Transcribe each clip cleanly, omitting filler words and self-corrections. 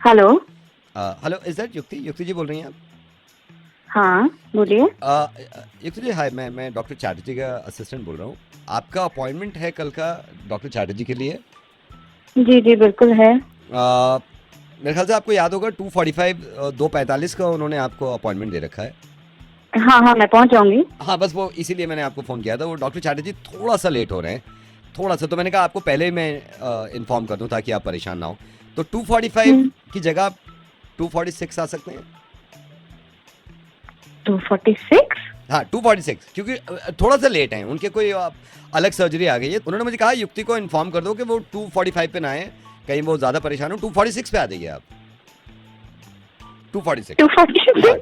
Hello. Hello, is that युक्ति? युक्ति जी बोल रही हैं आप? हाँ बोलिए। युक्ति जी हाय, मैं डॉक्टर चैटर्जी का असिस्टेंट बोल रहा हूँ। आपका अपॉइंटमेंट है कल का डॉक्टर चैटर्जी के लिए। जी जी बिल्कुल है। मेरे ख्याल से आपको याद होगा 2:45 2:45 का उन्होंने आपको अपॉइंटमेंट दे रखा है। हाँ हाँ मैं पहुंच जाऊंगी। हाँ, बस वो इसीलिए मैंने आपको फ़ोन किया था। वो डॉक्टर चैटर्जी थोड़ा सा लेट हो रहे हैं, थोड़ा सा। तो मैंने कहा आपको पहले ही मैं इन्फॉर्म कर दूं ताकि आप परेशान ना हो। तो 2:45 की जगह आप 2:46 आ सकते हैं। 246। हाँ 2:46, क्योंकि थोड़ा सा लेट हैं, उनके कोई अलग सर्जरी आ गई है। उन्होंने मुझे कहा युक्ति को इन्फॉर्म कर दो कि वो 2:45 पे ना आए, कहीं वो ज़्यादा परेशान हो। 2:46 पे आ जाइए आप। 2:46।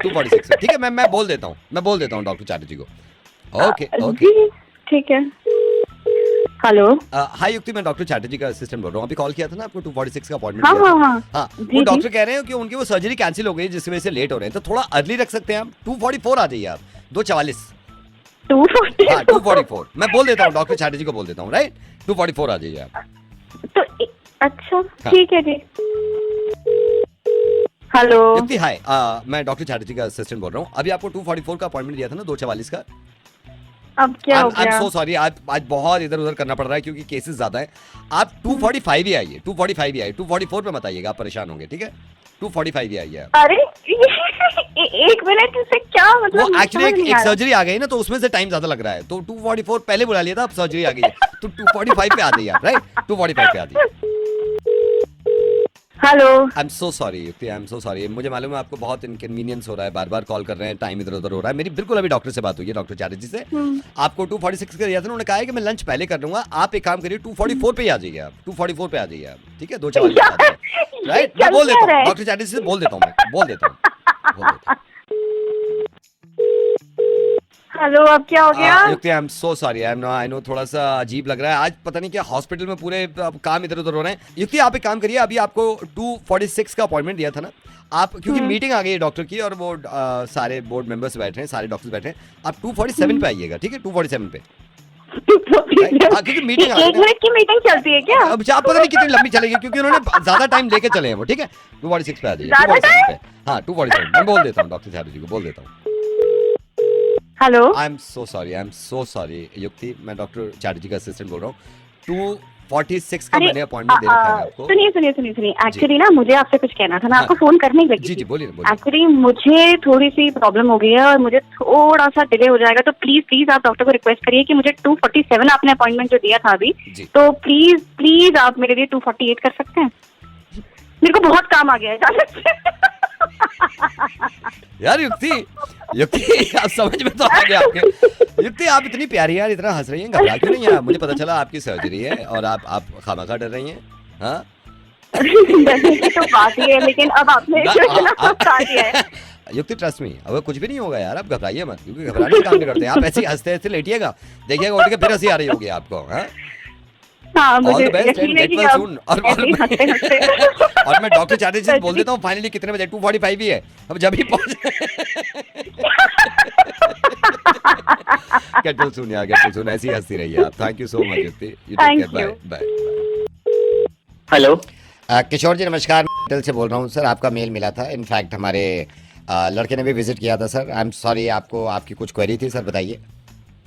2:46 ठीक है। मैं बोल देता हूँ डॉक्टर चैटर्जी को। ओके ओके जी ठीक है। हेलो। हाय युक्ति, मैं डॉक्टर चैटर्जी का असिस्टेंट बोल रहा हूँ। अभी कॉल किया था ना आपको, 2:46 का अपॉइंटमेंट हाँ किया था। हाँ हाँ, जी वो जी। डॉक्टर कह रहे हैं कि उनकी वो सर्जरी कैंसिल हो गई जिसकी वजह से लेट हो रहे हैं। तो थोड़ा अर्ली रख सकते हैं आप। 2:44 आ जाइए आप। 2:44। 240। हाँ 2:44 मैं बोल देता हूँ, डॉक्टर चैटर्जी को बोल देता हूँ, राइट। 2:44 आ जाइए आप। तो अच्छा ठीक है जी। हेलो। युक्ति हाय, मैं डॉक्टर चैटर्जी का असिस्टेंट बोल रहा हूँ। अभी आपको 2:44 का अपॉइंटमेंट दिया था ना, 2:44 का। अब क्या हो आई एम गया? सो सॉरी, आज बहुत इधर उधर करना पड़ रहा है क्योंकि केसेस ज्यादा है। आप 2:45 ही आइए। 2:45 ही आइए। 2:44 पे मत आइएगा, आप परेशान होंगे, ठीक है। 2:45 ही आइए आप। अरे एक मिनट से क्या मतलब? वो मुझे एक्चुअली समझ नहीं एक आ रहा। सर्जरी आ गई ना, तो उसमें से टाइम ज्यादा लग रहा है। तो 2:44 पहले बुला लिया था, अब सर्जरी आ गई है तो 2:45 पे आ जाइए आप, राइट। 2:45 पे आ जाइए। Hello. I am so sorry युक्ति, आई एम सो सॉरी। मुझे मालूम है आपको बहुत इनकन्वीनियंस हो रहा है, बार बार कॉल कर रहे हैं, टाइम इधर उधर हो रहा है। मेरी बिल्कुल अभी डॉक्टर से बात हुई है, डॉक्टर चैटर्जी से। आपको 2:46 का दिया था, उन्होंने कहा है कि मैं लंच पहले कर लूंगा। आप एक काम करिए, 2:44 पे ही आ जाइए आप। 2:44 पे आ जाइए आप, ठीक है। 2:44 पे आ जाइए, राइट। मैं बोल देता हूँ डॉक्टर चैटर्जी से, बोल देता हूँ, मैं बोल देता हूँ। हेलो अब क्या हो गया? युक्ति I am so sorry, I know थोड़ा सा अजीब लग रहा है। आज पता नहीं क्या हॉस्पिटल में पूरे काम इधर उधर हो रहे हैं। युक्ति आप एक काम करिए, अभी आपको 2:46 का अपॉइंटमेंट दिया था ना आप, क्योंकि मीटिंग आ गई है डॉक्टर की और वो सारे बोर्ड मेंबर्स बैठे हैं, सारे डॉक्टर्स बैठे हैं। आप 2:47 पे आइएगा, ठीक है। 2:47 पे, क्योंकि मीटिंग आ गई एक मिनट की मीटिंग चलती है क्या? अब आप पता नहीं कितनी लंबी चलेगी, क्योंकि उन्होंने ज्यादा टाइम लेके चले हैं वो, ठीक है। 2:46 पे आ जाइए। ज्यादा 2:47 पे, हाँ 2:47 मैं बोल देता हूँ डॉक्टर चैटर्जी को, बोल देता हूँ। Hello. I am so sorry युक्ति, मैं डॉक्टर चैटर्जी का असिस्टेंट बोल रहा हूँ। 2:46 का मैंने अपॉइंटमेंट दे रखा है आपको। सुनिए एक्चुअली ना मुझे आपसे कुछ कहना था। मैं आपको फोन करने ही लगी जी थी। जी बोलिए बोलिए। एक्चुअली मुझे थोड़ी सी प्रॉब्लम हो गई है और मुझे थोड़ा सा डिले हो जाएगा, तो प्लीज आप डॉक्टर को रिक्वेस्ट करिए कि मुझे 2:47 आपने अपॉइंटमेंट जो दिया था अभी, तो प्लीज आप मेरे लिए 2:48 कर सकते हैं? मेरे को बहुत काम आ गया है यार युक्ति आप समझ में तो आ गया आपके। युक्ति आप इतनी प्यारी यार, इतना हंस रही हैं, घबरा क्यों नहीं है? मुझे पता चला आपकी सर्जरी है और आप खामखा डर रही हैं। हाँ डरने की तो बात ही है, लेकिन अब आपने इतना बता दिया है। युक्ति ट्रस्ट मी, अब कुछ भी नहीं होगा यार, आप घबराइए मत, क्योंकि घबराने का काम नहीं करते। आप ऐसे ही हंसते हंसते लेटिएगा, देखिएगा उठ के फिर हंसी आ रही होगी आपको। हाँ मुझे यकीन है कि अब ऐसे ही हंसते और मैं डॉक्टर चैटर्जी से बोल देता हूँ फाइनली कितने बजे। 2:45 ही है, अब जब ही पहुंच गेट सुन यार, गेट सुन, ऐसी हंसती रहिए आप। Thank you so much Yukti, you take care, bye bye. Hello Kishore ji नमस्कार, मैं से बोल रहा हूँ सर। आपका मेल मिला था, इनफैक्ट हमारे लड़के ने भी विजिट किया था सर। आई एम सॉरी, आपको आपकी कुछ क्वेरी थी सर, बताइए।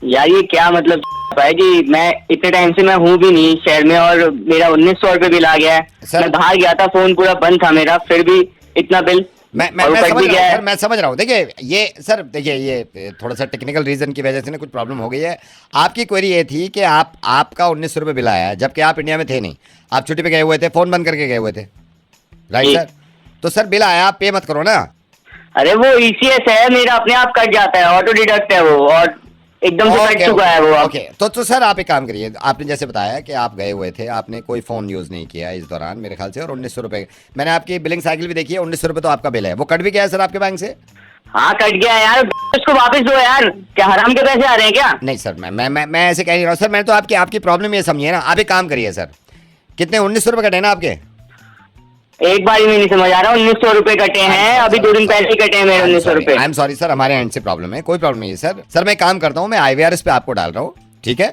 यार ये क्या मतलब है कि मैं इतने टाइम से मैं हूँ भी नहीं शहर में और मेरा 1900 रुपये बिल आ गया है। मैं बाहर गया था, फोन पूरा बंद था मेरा, फिर भी इतना बिल। मैं समझ रहा हूँ। देखिए ये सर, देखिए ये थोड़ा सा टेक्निकल रीजन की वजह से ना कुछ प्रॉब्लम हो गई है। आपकी क्वेरी ये थी कि आपका 1900 रुपये बिल आया है, जबकि आप इंडिया में थे नहीं, आप छुट्टी पे गए हुए थे, फोन बंद करके गए हुए थे, राइट सर? तो सर बिल आया, आप पे मत करो ना। अरे वो ECS है मेरा, अपने आप कट जाता है, ऑटो डिडक्ट है वो, और एकदम से कट चुका है वो। ओके तो सर आप एक काम करिए, आपने जैसे बताया कि आप गए हुए थे, आपने कोई फोन यूज नहीं किया इस दौरान मेरे ख्याल से, और 1900 रुपये मैंने आपकी बिलिंग साइकिल भी देखी है, 1900 रुपये तो आपका बिल है, वो कट भी गया है सर आपके बैंक से? हाँ कट गया है यार, उसको वापस दो यार, क्या हराम के पैसे आ रहे हैं क्या? नहीं सर, मैं ऐसे कह नहीं रहा हूँ सर, मैं तो आपकी प्रॉब्लम ये समझिए ना। आप एक काम करिए सर, कितने 1900 रुपये कटे ना आपके? एक बार में नहीं समझ आ रहा, 1900 रुपये कटे हैं, अभी 2 दिन पहले कटे हैं मेरे 1900 रुपये। आई एम सॉरी सर, हमारे एंड से प्रॉब्लम है, कोई प्रॉब्लम नहीं है सर। सर मैं काम करता हूँ, मैं IVRS पे आपको डाल रहा हूँ, ठीक है।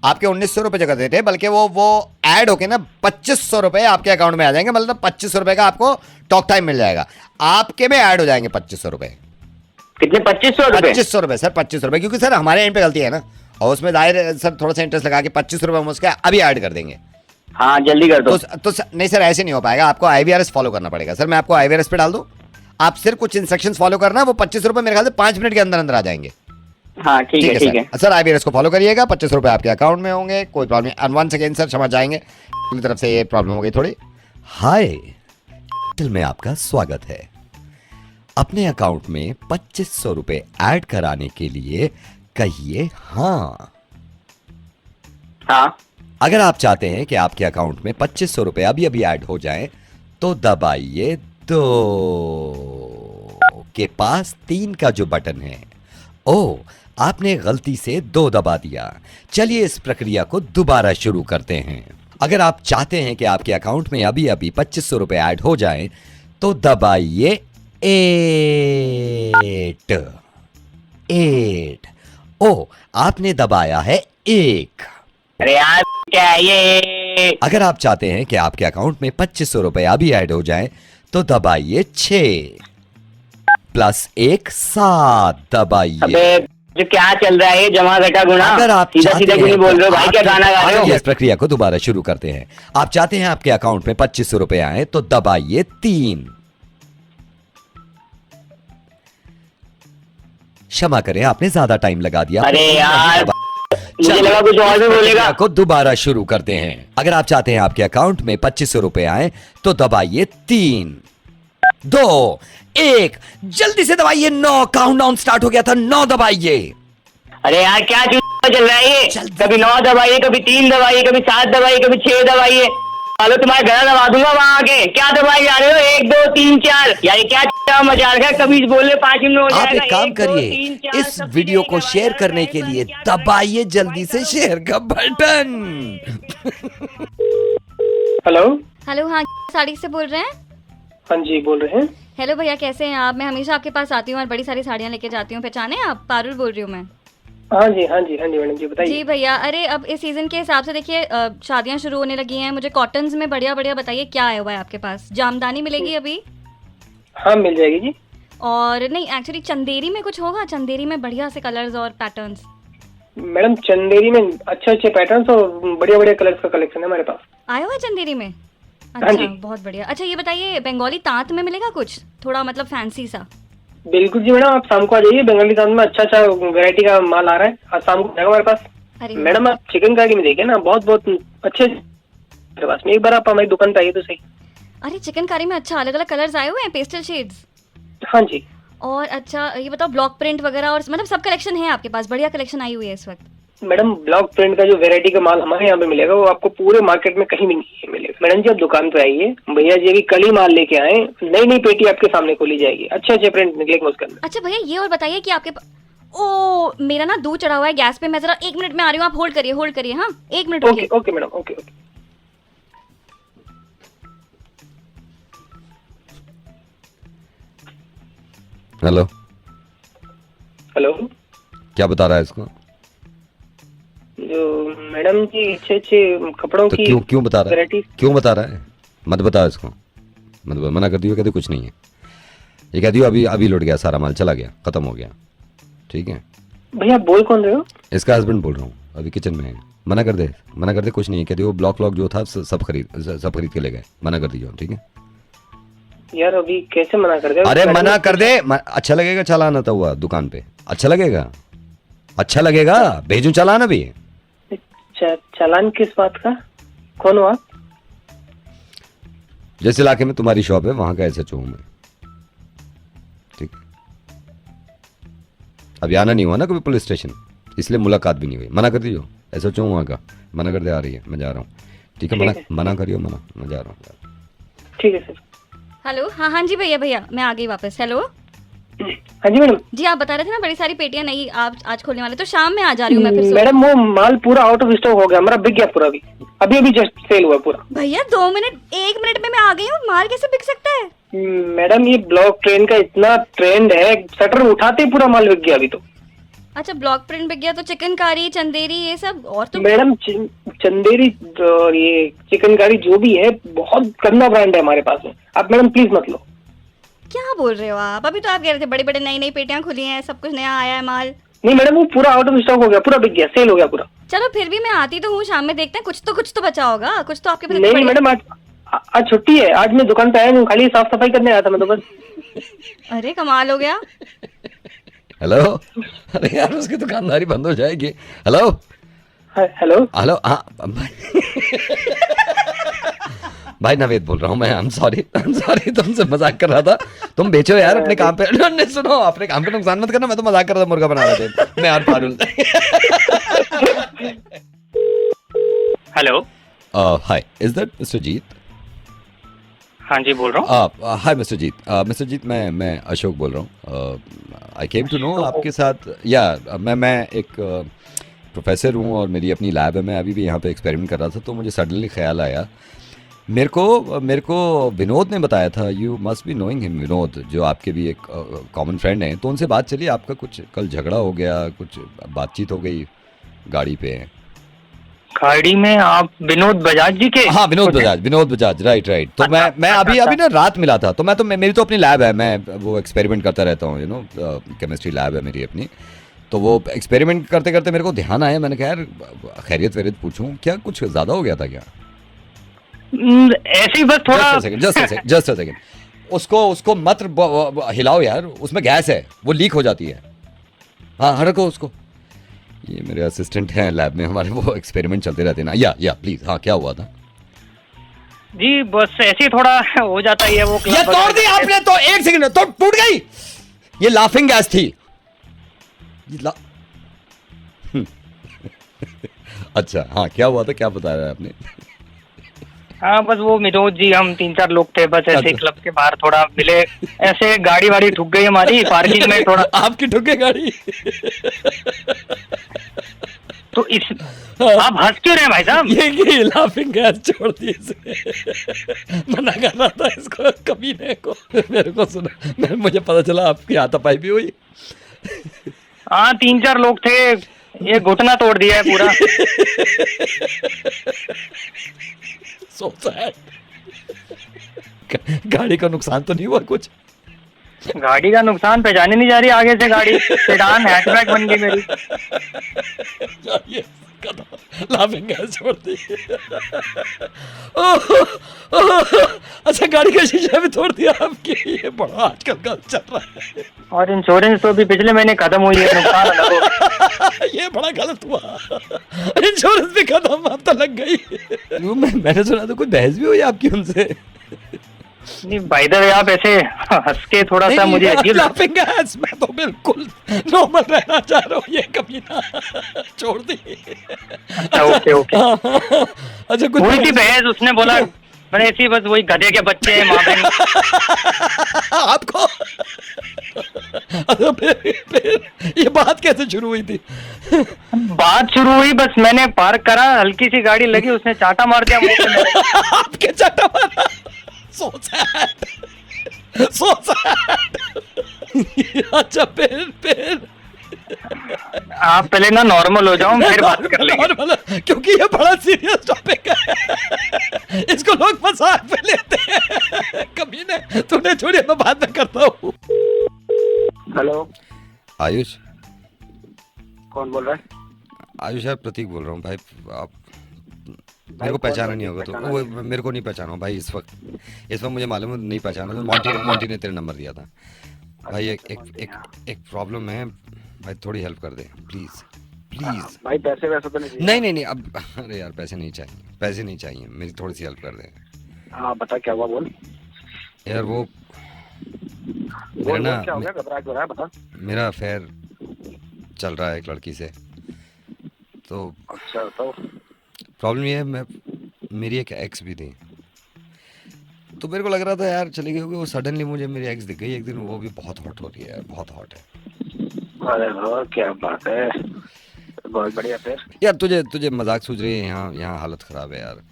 आपके 1900 रुपए जो करते थे, बल्कि वो ऐड होके ना 2500 रुपए आपके अकाउंट में आ जाएंगे। मतलब 2500 रुपए का आपको टॉक टाइम मिल जाएगा, आपके में ऐड हो जाएंगे 2500 रुपए। कितने? 2500 रुपए? 2500 रुपए सर, 2500 रुपए, क्योंकि सर हमारे एंड पे गलती है ना, और उसमें जाहिर है सर थोड़ा सा इंटरेस्ट लगा के 2500 रुपए हम उसका अभी ऐड कर देंगे। हाँ जल्दी कर दो। तो नहीं सर, ऐसे नहीं हो पाएगा, आपको IVRS फॉलो करना पड़ेगा। सर मैं आपको IVRS पे डाल दूं, आप सिर्फ कुछ इंस्ट्रक्शंस फॉलो करना, वो 2500 रुपए मेरे ख्याल से 5 मिनट के अंदर अंदर आ जाएंगे। हाँ ठीक है ठीक है सर IVRS को फॉलो करिएगा, 2500 रुपए आपके अकाउंट में होंगे, कोई प्रॉब्लम नहीं। वन सेकेंड सर, क्षमा चाहेंगे, मेरी तरफ से ये प्रॉब्लम हो गई थोड़ी। हाय में आपका स्वागत है। अपने अकाउंट में 2500 रुपए ऐड कराने के लिए कहिए हाँ। हाँ। अगर आप चाहते हैं कि आपके अकाउंट में 2500 रुपए अभी अभी ऐड हो जाएं, तो दबाइए 2 के पास 3 का जो बटन है। ओ, आपने गलती से 2 दबा दिया। चलिए इस प्रक्रिया को दोबारा शुरू करते हैं। अगर आप चाहते हैं कि आपके अकाउंट में अभी अभी 2500 रुपए ऐड हो जाएं, तो दबाइए 8। ओ, आपने दबाया है 1। अरे यार क्या है ये? अगर आप चाहते हैं कि आपके अकाउंट में 2500 रुपए अभी ऐड हो जाएं, तो दबाइए 6 प्लस 1 7 दबाइए। अबे जो क्या चल रहा है ये जमा घटा गुणा? अगर आप सीधा सीधा क्यों नहीं बोल रहे हो भाई? क्या गाना गा रहे हो? इस प्रक्रिया को दोबारा शुरू करते हैं। आप चाहते हैं आपके अकाउंट में 2500 रुपए आए, तो दबाइए 3। क्षमा करें, आपने ज्यादा टाइम लगा दिया। अरे यार मुझे लगा कुछ और भी बोलेगा। को दोबारा शुरू करते हैं। अगर आप चाहते हैं आपके अकाउंट में 2500 रुपए आए, तो दबाइए 3 2 1, जल्दी से दबाइए 9। काउंटडाउन स्टार्ट हो गया था, 9 दबाइए। अरे यार क्या चल रहा है ये? जल्दी। कभी 9 दबाइए, कभी 3 दबाइए, कभी 7 दबाइए, कभी 6 दबाइए। चलो तुम्हारा गला दबा दूंगा वहां आके। क्या दबाई जा रहे हो? 1 2 3 4 यार क्या मजा रखा है? कभी बोले 5 मिनट हो आप जाएगा। एक काम 1 2 करिए, 3 4 इस वीडियो को शेयर करने के लिए दबाइए जल्दी से शेयर का बटन। हेलो। हेलो, हाँ साड़ी से बोल रहे हैं? हाँ जी बोल रहे हैं। हेलो भैया, कैसे हैं आप? मैं हमेशा आपके पास आती हूँ और बड़ी सारी साड़ियाँ लेके जाती हूँ। पहचाने आप? पारुल बोल रही हूँ मैं। हाँ जी मैडम जी बताइए। जी भैया, अरे अब इस सीजन के हिसाब से देखिए शादियाँ शुरू होने लगी हैं। मुझे कॉटन्स में बढ़िया बढ़िया बताइए क्या आया हुआ है आपके पास? जामदानी मिलेगी अभी? हाँ मिल जाएगी जी। और नहीं, एक्चुअली चंदेरी में कुछ होगा? चंदेरी में बढ़िया से कलर्स और पैटर्न्स। मैडम चंदेरी में अच्छे पैटर्न्स और बढ़िया बढ़िया कलर्स का कलेक्शन है हमारे पास। आया हुआ है चंदेरी में? हाँ अच्छा जी। बहुत बढ़िया। अच्छा ये बताइए, बंगाली तांत में मिलेगा कुछ थोड़ा मतलब फैंसी सा? बिल्कुल जी मैडम, आप शाम को आ जाइए। बंगाली तांत में अच्छा वैरायटी का माल आ रहा है, आज शाम को आएगा हमारे पास। अरे मैडम आप चिकनकारी में देखिए ना, बहुत अच्छे मेरे पास में। एक बार आप हमारी दुकान पे आइए तो सही। अरे चिकनकारी में अच्छा अलग अलग कलर्स आए हुए हैं, पेस्टल शेड्स। हाँ जी। और अच्छा ये बताओ, ब्लॉक प्रिंट वगैरह और मतलब सब कलेक्शन है आपके पास? बढ़िया कलेक्शन आई हुई है इस वक्त। मैडम ब्लॉक प्रिंट का जो वैरायटी का माल हमारे यहाँ पे मिलेगा, वो आपको पूरे मार्केट में कहीं भी नहीं मिलेगा। मैडम जी आप दुकान पे आइए, भैया जी अभी कल ही माल लेके आए, नई पेटी आपके सामने खोली जाएगी, अच्छे प्रिंट निकलेंगे उसके अंदर। अच्छा भैया ये और बताइए कि आपके ओ मेरा ना दूध चढ़ा हुआ है गैस पे, मैं जरा 1 मिनट में आ रही हूँ, आप होल्ड करिए हाँ 1 minute okay okay madam, okay. Hello hello. क्या बता रहा है इसको? जो मैडम जी अच्छे कपड़ों तो की क्यों बता रहा है? वैरायटी क्यों बता रहा है? मत बता इसको, मना कर दियो, कहते कुछ नहीं है। ये कह दियो अभी लुट गया, सारा माल चला गया, खत्म हो गया। ठीक है भैया बोल कौन रहे हो? इसका हस्बैंड बोल रहा हूँ, अभी किचन में है। मना कर दे कुछ नहीं है। कह दियो ब्लॉक जो था सब खरीद के ले गए, मना कर दियो। ठीक है यार अभी कैसे मना कर दे? अरे मना कर दे। अच्छा लगेगा चालान आता हुआ दुकान पे? अच्छा लगेगा भेजूं चालान अभी? चालान किस बात का? कौन हो आप? जिस इलाके में तुम्हारी शॉप है वहां का SHO हूं मैं। ठीक अभी आना नहीं हुआ ना कभी पुलिस स्टेशन, इसलिए मुलाकात भी नहीं हुई। मना कर दीजिए, SHO हूं वहां का। मना कर दे, आ रही है, मैं जा रहा हूँ। ठीक है मना करियो, मैं जा रहा हूँ। ठीक है सर। हेलो, हाँ जी भैया मैं आ गई वापस। हेलो हाँ जी मैडम जी, आप बता रहे थे ना बड़ी सारी पेटियां नहीं आप आज खोलने वाले, तो शाम में आ जा रही हूँ मैं फिर। मैडम वो माल पूरा आउट ऑफ स्टॉक हो गया हमारा, बिक गया पूरा। अभी जस्ट सेल हुआ पूरा। भैया 2 मिनट 1 मिनट में मैं आ गई हूँ, माल कैसे बिक सकता है? मैडम ये ब्लॉक ट्रेन का इतना ट्रेंड है, शटर उठाते ही पूरा माल बिक गया अभी तो। अच्छा, ब्लॉक प्रिंट बिक गया तो चिकनकारी, चंदेरी, ये सब और तो मैडम चंदेरी और ये चिकनकारी जो भी है बहुत गंदा ब्रांड है हमारे पास में, आप मैडम प्लीज मत लो। क्या बोल रहे हो आप? अभी तो आप कह रहे थे बड़ी बड़ी नई नई पेटियां खुली हैं, सब कुछ नया आया है माल। नहीं मैडम, वो पूरा आउट ऑफ स्टॉक हो गया, पूरा बिक गया, सेल हो गया पूरा। चलो फिर भी मैं आती तो हूँ, शाम में देखते हैं, कुछ तो बचा होगा, कुछ तो आपके पास। नहीं मैडम, आज छुट्टी है, आज मैं दुकान पे आया हूँ, खाली साफ सफाई करने आया था मैं तो बस। अरे कमाल हो गया। हेलो, अरे यार उसकी दुकानदारी बंद हो जाएगी। हेलो हेलो हेलो, हाँ भाई नवेद बोल रहा हूँ मैं। आई एम सॉरी तुमसे मजाक कर रहा था। तुम बेचो यार अपने काम पे। नहीं सुनो, अपने काम पे नुकसान मत करना, मैं तो मजाक कर रहा था, मुर्गा बना रहे थे मैं और Parul. Hello, hi, is that mister Jeet? हाँ जी बोल रहा हूँ। हाय मिस्टर जीत। मिस्टर जीत, मैं अशोक बोल रहा हूँ। आई केम टू नो आपके साथ, या मैं एक प्रोफेसर हूँ और मेरी अपनी लैब है, मैं अभी भी यहाँ पे एक्सपेरिमेंट कर रहा था, तो मुझे सडनली ख्याल आया, मेरे को विनोद ने बताया था, you must be knowing him, Vinod जो आपके भी एक कॉमन फ्रेंड हैं, तो उनसे बात चली, आपका कुछ कल झगड़ा हो गया, कुछ बातचीत हो गई गाड़ी पे। गाड़ी में आप विनोद बजाज जी के? हाँ, विनोद बजाज, राइट। तो मैं अभी ना रात मिला था, तो मेरी तो अपनी लैब है, मैं वो एक्सपेरिमेंट करता रहता हूँ, केमिस्ट्री लैब है मेरी अपनी। तो वो एक्सपेरिमेंट करते करते मेरे को ध्यान आया, मैंने कहा यार खैरियत वेरियत पूछूं, क्या कुछ ज़्यादा हो गया था क्या? ऐसे ही बस थोड़ा। जस्ट अ सेकंड, उसको मत हिलाओ यार, उसमें गैस है, वो लीक हो जाती है। हाँ, हड़को उसको। ये मेरे असिस्टेंट हैं लैब में हमारे, वो एक्सपेरिमेंट चलते रहते हैं ना। या प्लीज, हाँ क्या हुआ था? जी बस ऐसे ही थोड़ा हो जाता है वो। ये तोड़ दी आपने तो, एक सेकंड तो टूट गई। ये लाफिंग गैस थी। अच्छा, हाँ क्या हुआ था, क्या बताया रहा है आपने? हाँ बस वो विनोद जी, हम 3-4 लोग थे बस ऐसे क्लब के बाहर थोड़ा मिले, ऐसे गाड़ी वाड़ी ठुक गई हमारी पार्किंग में थोड़ा। आपकी ठुक गई गाड़ी? तो आप हंस क्यों रहे हैं भाई साहब? ये लाफिंग गैस छोड़ दी इसने। मना कर रहा था इसको, कमीने को। मेरे को सुना, मुझे पता चला आपकी हाथापाई भी हुई। हाँ 3-4 लोग थे, ये घुटना तोड़ दिया है पूरा। So sad. गाड़ी का नुकसान तो नहीं हुआ कुछ? गाड़ी का नुकसान पहचाने नहीं जा रही आगे से गाड़ी, सेडान हैचबैक बन गई मेरी। लाफिंग गैस छोड़ दी। अच्छा, गाड़ी का शीशा भी तोड़ दिया आपकी? ये बड़ा आजकल का चल रहा है। और इंश्योरेंस तो भी पिछले महीने खत्म हुई है, नुकसान अलग हो। ये बड़ा गलत हुआ, इंश्योरेंस भी खत्म, अब तो लग गई। मैंने सुना तो कोई बहस भी हुई आपकी उनसे? नहीं भाई दर, आप ऐसे हंस के थोड़ा सा मुझे अजीब। लाफिंग गैस, मैं तो बिल्कुल नॉर्मल रहना चाह रहा हूँ, ये कमीना छोड़ दी। अच्छा ओके। अच्छा, कुछ हुई थी बहस, उसने बोला मैंने ऐसी बस वही गधे के बच्चे हैं माँ बहन। आपको? अच्छा, फिर ये बात कैसे शुरू हुई थी? बात शुरू हुई, बस मैंने पार्क करा, हल्की सी गाड़ी लगी, उसने चाटा मार दिया मुंह पे मेरे। आपके चाटा मारा? So sad. अच्छा, फिर आप पहले ना नॉर्मल हो जाओ, फिर बात कर लेंगे। नॉर्मल, क्योंकि ये बड़ा सीरियस टॉपिक है, इसको लोग मजाक में लेते हैं। कभी नहीं, तूने छोड़िए, मैं बात में करता हूँ। हेलो, आयुष? कौन बोल रहा है? आयुष यार, प्रतीक बोल रहा हूँ भाई। आप मेरे को पहचाना नहीं होगा तो? वो मेरे को नहीं पहचाना भाई, इस वक्त मुझे मालूम है नहीं पहचाना, तो मॉन्टी ने तेरा नंबर दिया था भाई। एक प्रॉब्लम है भाई, थोड़ी हेल्प कर दे प्लीज। भाई पैसे वैसे तो नहीं? नहीं अब, अरे यार पैसे नहीं चाहिए, मेरी थोड़ी सी हेल्प कर दे। हाँ बता, क्या हुआ, बोल यार। वो मेरा ना, क्या हो गया, घबराहट हो रहा है, बता। मेरा अफेयर चल रहा है एक लड़की से, तो अच्छा बताओ। प्रॉब्लम ये है, मेरी एक एक्स भी थी, तो मेरे को लग रहा था यार चली गई होगी, वो सडनली मुझे मेरी एक्स दिख गई एक दिन, वो भी बहुत हॉट हो रही है, बहुत हॉट है। अरे वाह, क्या बात है, बहुत बढ़िया। फिर यार तुझे मजाक सूझ रही है? यहाँ हालत खराब है यार,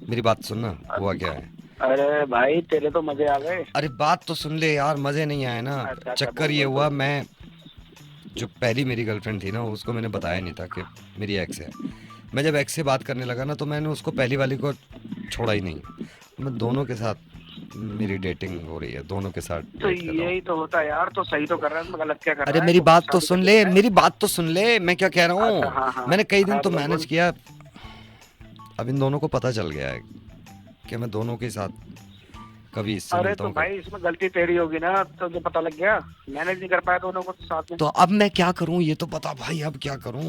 मेरी बात सुनना। हुआ क्या है? अरे भाई तेरे तो मजे आ गए। अरे बात तो सुन ले यार, मजे नहीं आए ना। अच्छा, चक्कर ये हुआ, मैं जो पहली मेरी गर्लफ्रेंड थी ना, उसको मैंने बताया नहीं था कि मेरी एक्स है। मैं जब एक्स से बात करने लगा ना, तो मैंने उसको पहली वाली को छोड़ा ही नहीं। मैं दोनों के साथ मेरी डेटिंग हो रही है, दोनों के साथ तो date कर रहा हूँ। यही तो होता है यार, तो सही तो कर रहा है, गलत क्या कर रहा है? अरे मेरी बात तो सुन ले, मेरी बात तो सुन ले, मैं क्या कह रहा अच्छा, हाँ, हूँ। हाँ। मैंने कई दिन हाँ, तो बोल, मैनेज बोल। किया। अब इन दोनों को पता चल गया है कि मैं दोनों के साथ कभी इससे अरे मिलता तो हूँ। भाई इसमें गलती तेरी होगी ना, तो जो पता लग गया, मैनेज नहीं कर पाया दोनों को तो साथ में। तो अब मैं क्या करूँ, ये तो बता भाई, अब क्या करूँ।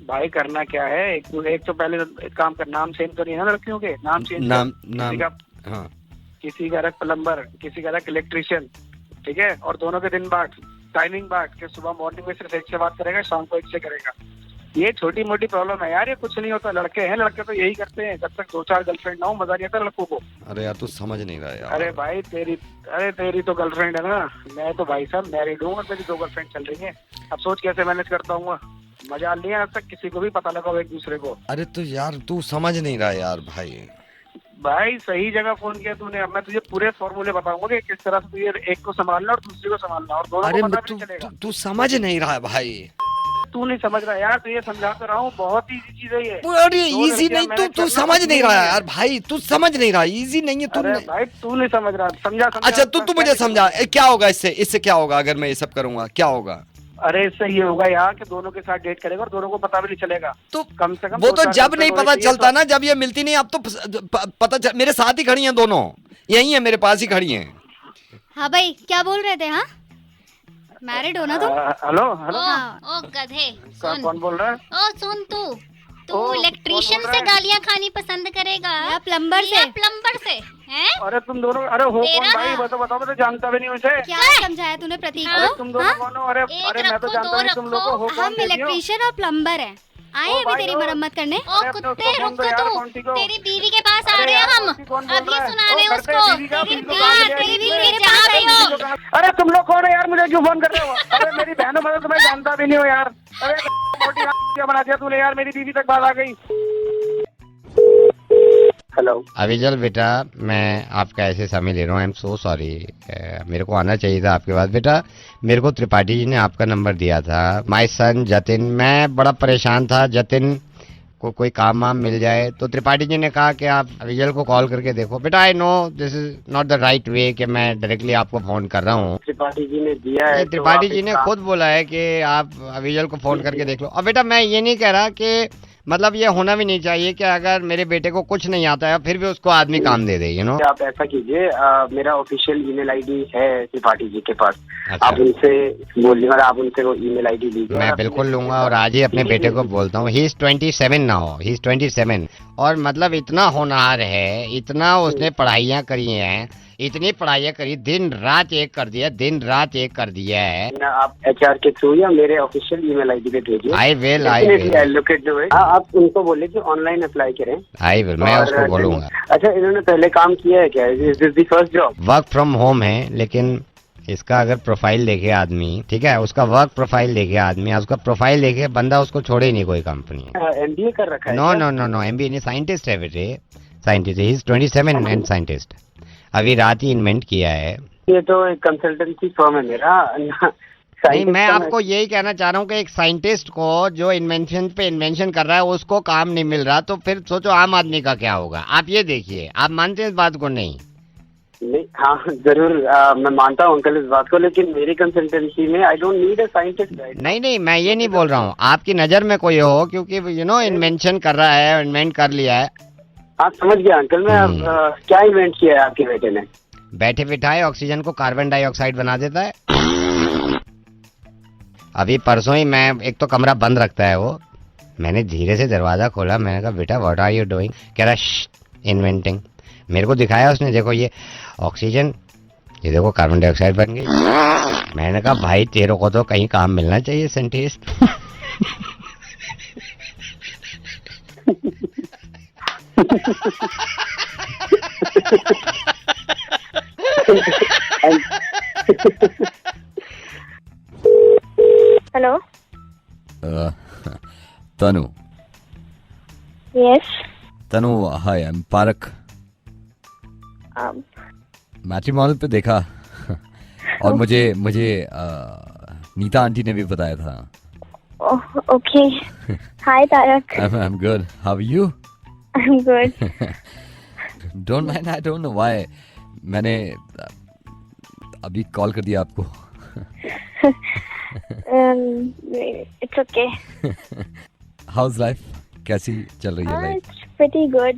भाई करना क्या है, एक तो पहले एक काम कर, नाम चेंज तो नहीं है ना लड़कियों के, नाम चेंज नाम किसी का, हाँ किसी का रख प्लम्बर, किसी का रख इलेक्ट्रिशियन, ठीक है? और दोनों के दिन बांट, टाइमिंग बांट, कि सुबह मॉर्निंग में सिर्फ एक से बात करेगा, शाम को एक से करेगा। ये छोटी मोटी प्रॉब्लम है यार, ये कुछ नहीं होता। लड़के हैं, लड़के तो यही करते हैं, जब तक 2-4 गर्लफ्रेंड ना हो मजा नहीं आता लड़कों को। अरे यार तू समझ नहीं रहा यार। अरे भाई तेरी तो गर्लफ्रेंड है ना, मैं तो भाई साहब मैरिड हूँ और मेरी 2 गर्लफ्रेंड चल रही है। अब सोच कैसे मैनेज करता हूँ। मजा नहीं है आज तक किसी को भी पता लगा एक दूसरे को। अरे तो यार तू समझ नहीं रहा यार भाई। भाई सही जगह फोन किया तूने। अब मैं तुझे पूरे फॉर्मूले बताऊंगा कि किस तरह से तुझे एक को संभालना और दूसरे को संभालना, और दोनों अरे को पता तू भी चलेगा। तू समझ नहीं रहा है भाई। तू नहीं समझ रहा यार, तुझे समझा तो रहा हूँ, बहुत इजी चीज है ये। अरे 2 इजी लड़कियां नहीं, तू manage तू करना समझ कुछ नहीं रहा है। यार भाई, तू समझ नहीं रहा, इजी नहीं है तू। अरे भाई तू नहीं समझ रहा, समझा अच्छा तू मुझे समझा, क्या होगा इससे, इससे क्या होगा अगर मैं ये सब करूंगा, क्या होगा। अरे इससे ये होगा यार कि दोनों के साथ डेट करेगा और दोनों को पता भी नहीं चलेगा। तो कम से कम वो तो 2-4 जब नहीं गर्लफ्रेंड पता होनी चाहिए चलता तो- ना, जब ये मिलती नहीं। अब तो पता मेरे साथ ही खड़ी हैं दोनों, यही है मेरे पास ही खड़ी हैं। हाँ भाई क्या बोल रहे थे? हाँ मैरिड हो ना तुम? हेलो हेलो, हाँ। ओ गधे सुन, कौन बोल रहा है? ओ सुन तू ओ, इलेक्ट्रिशियन कौन बोल से रहा है? गालियां खानी पसंद करेगा या प्लम्बर से? या प्लम्बर से? हैं? अरे तुम दोनों, अरे हो कौन तेरा- भाई, बताओ, मैं तो जानता भी नहीं उसे। क्या समझाया तूने प्रतीक अरे को? तुम दोनों हाँ? कौन हो? अरे एक अरे मैं तो रखो, जानता दो नहीं तुम लोग रखो। को, हो कौन हम दे दियो? इलेक्ट्रिशियन और प्लम्बर हैं, आए ओ अभी भाई, तेरी ओ। मरम्मत करने। ओ अरे अपने कुत्ते उसको फोन रुक दो यार, तू, कौन-सी को? तेरी बीवी के पास आ अरे रहे हैं यार, हम, कौन-सी कौन बोल अभी रहा है? सुनाने ओ, करते उसको। बीवी का, तेरी बीवी को हाँ, गाली तेरी दे बीवी दी। जा रही हो। अरे तुम लोग कौन है यार, मुझे क्यों फोन कर रहे हो? अरे मेरी बहनों, मैं तो तुम्हें जानता भी नहीं हो यार। अरे मोटी क्या बना दिया तूने यार, मेरी बीवी तक बात आ गई। हेलो अविजल बेटा, मैं आपका ऐसे समय ले रहा हूँ, आई एम सो सॉरी। मेरे को आना चाहिए था आपके पास। बेटा मेरे को त्रिपाठी जी ने आपका नंबर दिया था, माय सन जतिन। मैं बड़ा परेशान था, जतिन को कोई काम वाम मिल जाए। तो त्रिपाठी जी ने कहा कि आप अविजल को कॉल करके देखो। बेटा I know this is not the right way कि मैं डायरेक्टली आपको फ़ोन कर रहा हूँ। त्रिपाठी जी ने दिया है, तो त्रिपाठी आप जी एक ने काम- खुद बोला है कि आप अविजल को फ़ोन करके देख लो। अब बेटा मैं ये नहीं कह रहा कि मतलब ये होना भी नहीं चाहिए कि अगर मेरे बेटे को कुछ नहीं आता है फिर भी उसको आदमी काम दे दे, यू नो। आप ऐसा कीजिए, मेरा ऑफिशियल ईमेल आईडी है त्रिपाठी जी के पास। अच्छा। आप उनसे बोलिए और आप उनसे वो ईमेल आईडी लीजिए। मैं बिल्कुल लूंगा और आज ही अपने बेटे को बोलता हूँ। ही इज 27 नाउ, ही इज 27 और मतलब इतना होनहार है, इतना उसने पढ़ाइयाँ करी हैं, इतनी पढ़ाइयाँ करी, दिन रात एक कर दिया, दिन रात एक कर दिया है। आप HR के थ्रू या मेरे ऑफिशियल ईमेल आईडी पे भेजिए। I will look at it। आप उनको बोलिए कि ऑनलाइन अप्लाई करें। आई विल, मैं और उसको बोलूंगा। अच्छा, इन्होंने पहले काम किया है क्या? Is this the first job? Work from home है, लेकिन इसका अगर प्रोफाइल देखे आदमी, ठीक है, उसका वर्क प्रोफाइल देखे आदमी, उसका प्रोफाइल देखे बंदा, उसको छोड़े ही नहीं कोई कंपनी। MBA कर रखा है? No no no no, MBA नहीं, साइंटिस्ट है बेटे, scientist. He is 27 and scientist. अभी रात ही इन्वेंट किया है। ये तो एक कंसल्टेंसी फर्म है मेरा। नहीं, मैं आपको यही कहना चाह रहा हूँ कि एक साइंटिस्ट को जो इन्वेंशन पे इन्वेंशन कर रहा है उसको काम नहीं मिल रहा, तो फिर सोचो आम आदमी का क्या होगा। आप ये देखिए, आप मानते हैं इस बात को? नहीं नहीं, हाँ जरूर, मैं मानता हूँ अंकल इस बात को, लेकिन मेरी कंसल्टेंसी में I don't need a scientist. नहीं नहीं, मैं ये नहीं बोल रहा हूँ आपकी नज़र में कोई हो, क्योंकि यू नो इन्वेंशन कर रहा है, इन्वेंट कर लिया है। हाँ समझ गया अंकल मैं। क्या इन्वेंट किया है आपके बेटे ने? बैठे बिठाए ऑक्सीजन को कार्बन डाइऑक्साइड बना देता है। अभी परसों ही मैं, एक तो कमरा बंद रखता है वो, मैंने धीरे से दरवाजा खोला, मैंने कहा बेटा व्हाट आर यू डूइंग? कह रहा इन्वेंटिंग। मेरे को दिखाया उसने, देखो ये ऑक्सीजन, ये देखो कार्बन डाइऑक्साइड बन गई। मैंने कहा भाई तेरे को तो कहीं काम मिलना चाहिए scientist. Hello. Tanu, yes. Tanu hi, I M park. Matrimonial पे देखा और मुझे नीता आंटी ने भी बताया था। Okay. Hi Tarak. I'm good. How are you? I'm good. Don't mind. I don't know why. मैंने अभी कॉल कर दिया आपको। It's okay. How's life? कैसी चल रही है life? It's pretty good.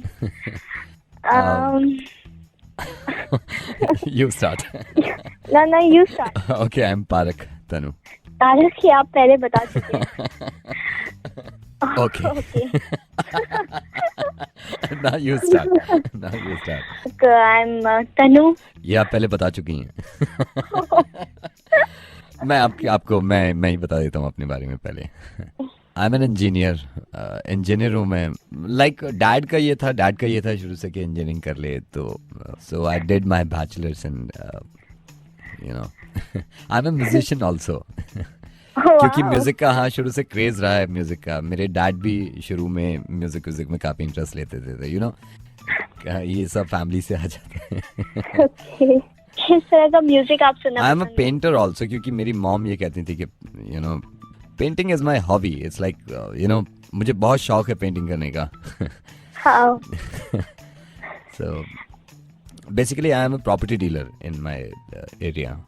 You start. No, you start. Okay, I'm Parak Tanu. Tarak की आप पहले बता चुके हैं। Okay. Now you start. I'm तनु। ये आप पहले बता चुकी हैं। मैं ही बता देता हूँ अपने बारे में पहले। I am an engineer. Engineer हूँ मैं। लाइक डैड का ये था शुरू से कि इंजीनियरिंग कर ले, तो so I did my bachelors in you know I am a musician also. क्योंकि म्यूजिक का शुरू से क्रेज रहा है म्यूजिक का। मेरे डैड भी शुरू में म्यूजिक में काफी इंटरेस्ट लेते थे, यू नो ये सब फैमिली से आ जाता है। किस तरह का म्यूजिक आप सुनना? आई एम अ पेंटर ऑल्सो, क्योंकि मेरी मॉम ये कहती थी कि you know painting is my hobby. It's like you no मुझे बहुत शौक है पेंटिंग करने का। So basically I am a property dealer in my area.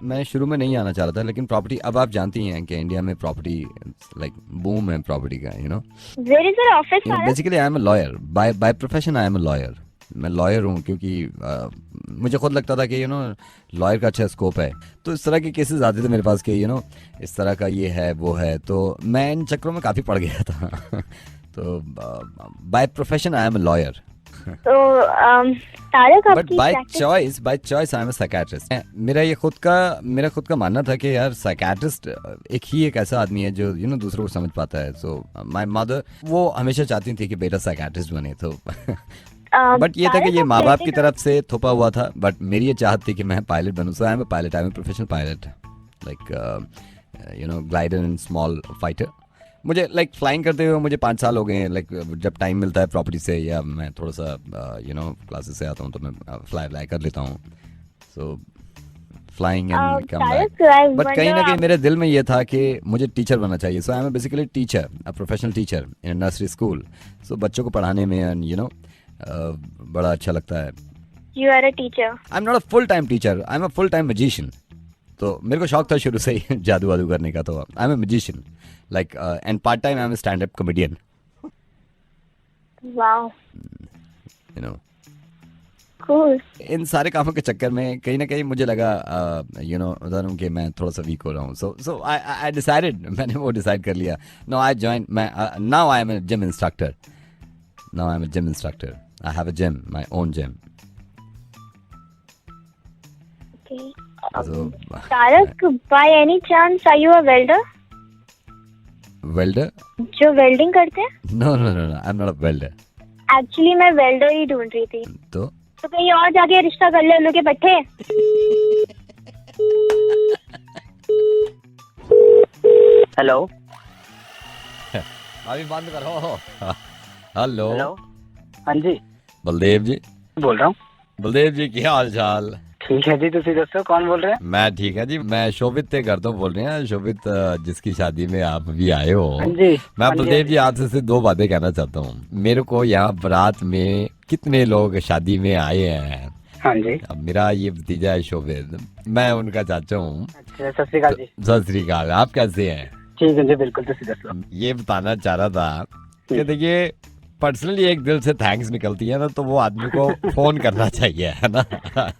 मैं शुरू में नहीं आना चाह रहा था, लेकिन प्रॉपर्टी, अब आप जानती हैं कि इंडिया में प्रॉपर्टी लाइक बूम है प्रॉपर्टी का, you know. Where is your office? Basically I am a lawyer bye profession. I am a lawyer. मैं लॉयर हूँ क्योंकि मुझे खुद लगता था कि यू नो लॉयर का अच्छा स्कोप है, तो इस तरह के केसेस आते थे मेरे पास कि यू नो इस तरह का ये है वो है, तो मैं इन चक्करों में काफ़ी पड़ गया था। तो by profession I am a lawyer. तो Tarak but by choice I am a psychiatrist. मेरा खुद का मानना था कि यार साइकियाट्रिस्ट एक ऐसा आदमी है जो यू नो दूसरों को समझ पाता है। सो माय मदर वो हमेशा चाहती थी कि बेटा साइकियाट्रिस्ट बने, तो बट ये था कि ये माँ बाप की तरफ से थोपा हुआ था। बट मेरी ये चाहत थी कि मैं पायलट बनूं। So I am a pilot. I am a professional pilot, like you know glider and small fighter. मुझे लाइक फ्लाइंग करते हुए मुझे 5 साल हो गए हैं। लाइक जब टाइम मिलता है प्रॉपर्टी से या मैं थोड़ा सा यू नो क्लासेस से आता हूँ तो मैं फ्लाई कर लेता हूँ। सो flying and come back. But कहीं ना कहीं मेरे दिल में ये था कि मुझे टीचर बनना चाहिए। So I am basically teacher, a professional teacher in nursery school. So बच्चों को पढ़ाने में एंड यू नो बड़ा अच्छा लगता है। You are a teacher. I am not a full time teacher, I am a full time magician. तो मेरे को शौक था शुरू से ही जादू वादू करने का, तो आई am a magician like and part time I am a stand up comedian. Wow. You know Cool. इन सारे कामों के चक्कर में कहीं ना कहीं मुझे लगा यू नो उदाहरण कि मैं थोड़ा सा वीक हो रहा हूँ। सो आई डिसाइडेड, मैंने वो डिसाइड कर लिया। Now I join now I am a gym instructor. Now I'm a gym instructor. I have a gym, my own gym. Okay. So, Tarak, by any chance are you a welder? welder? जो welding करते हैं? No, I'm not a welder. Actually मैं welder ही ढूंढ रही थी। तो कहीं और जाके रिश्ता कर ले उन लोग के पट्टे। हेलो। अभी बंद करो। हेलो। हाँ जी, बलदेव जी बोल रहा हूँ। बलदेव जी की हाल चाल? ठीक है जी, तुसी दसो कौन बोल रहे हैं? मैं ठीक है जी, मैं शोभित ते घर तो बोल रहे हैं। शोभित जिसकी शादी में आप भी आए हो। हाँ जी। मैं बलदेव जी आपसे से 2 बातें कहना चाहता हूँ। मेरे को यहाँ बारात में कितने लोग शादी में आए हैं। हाँ जी। अब मेरा ये भतीजा है शोभित, मैं उनका चाचा हूँ। अच्छा, सत श्री अकाल जी। सत श्री अकाल। आप कैसे हैं? ठीक है जी, बिल्कुल, तुसी दसो। ये बताना चाह रहा था कि देखिए पर्सनली एक दिल से थैंक्स निकलती है ना, तो वो आदमी को फोन करना चाहिए, है ना?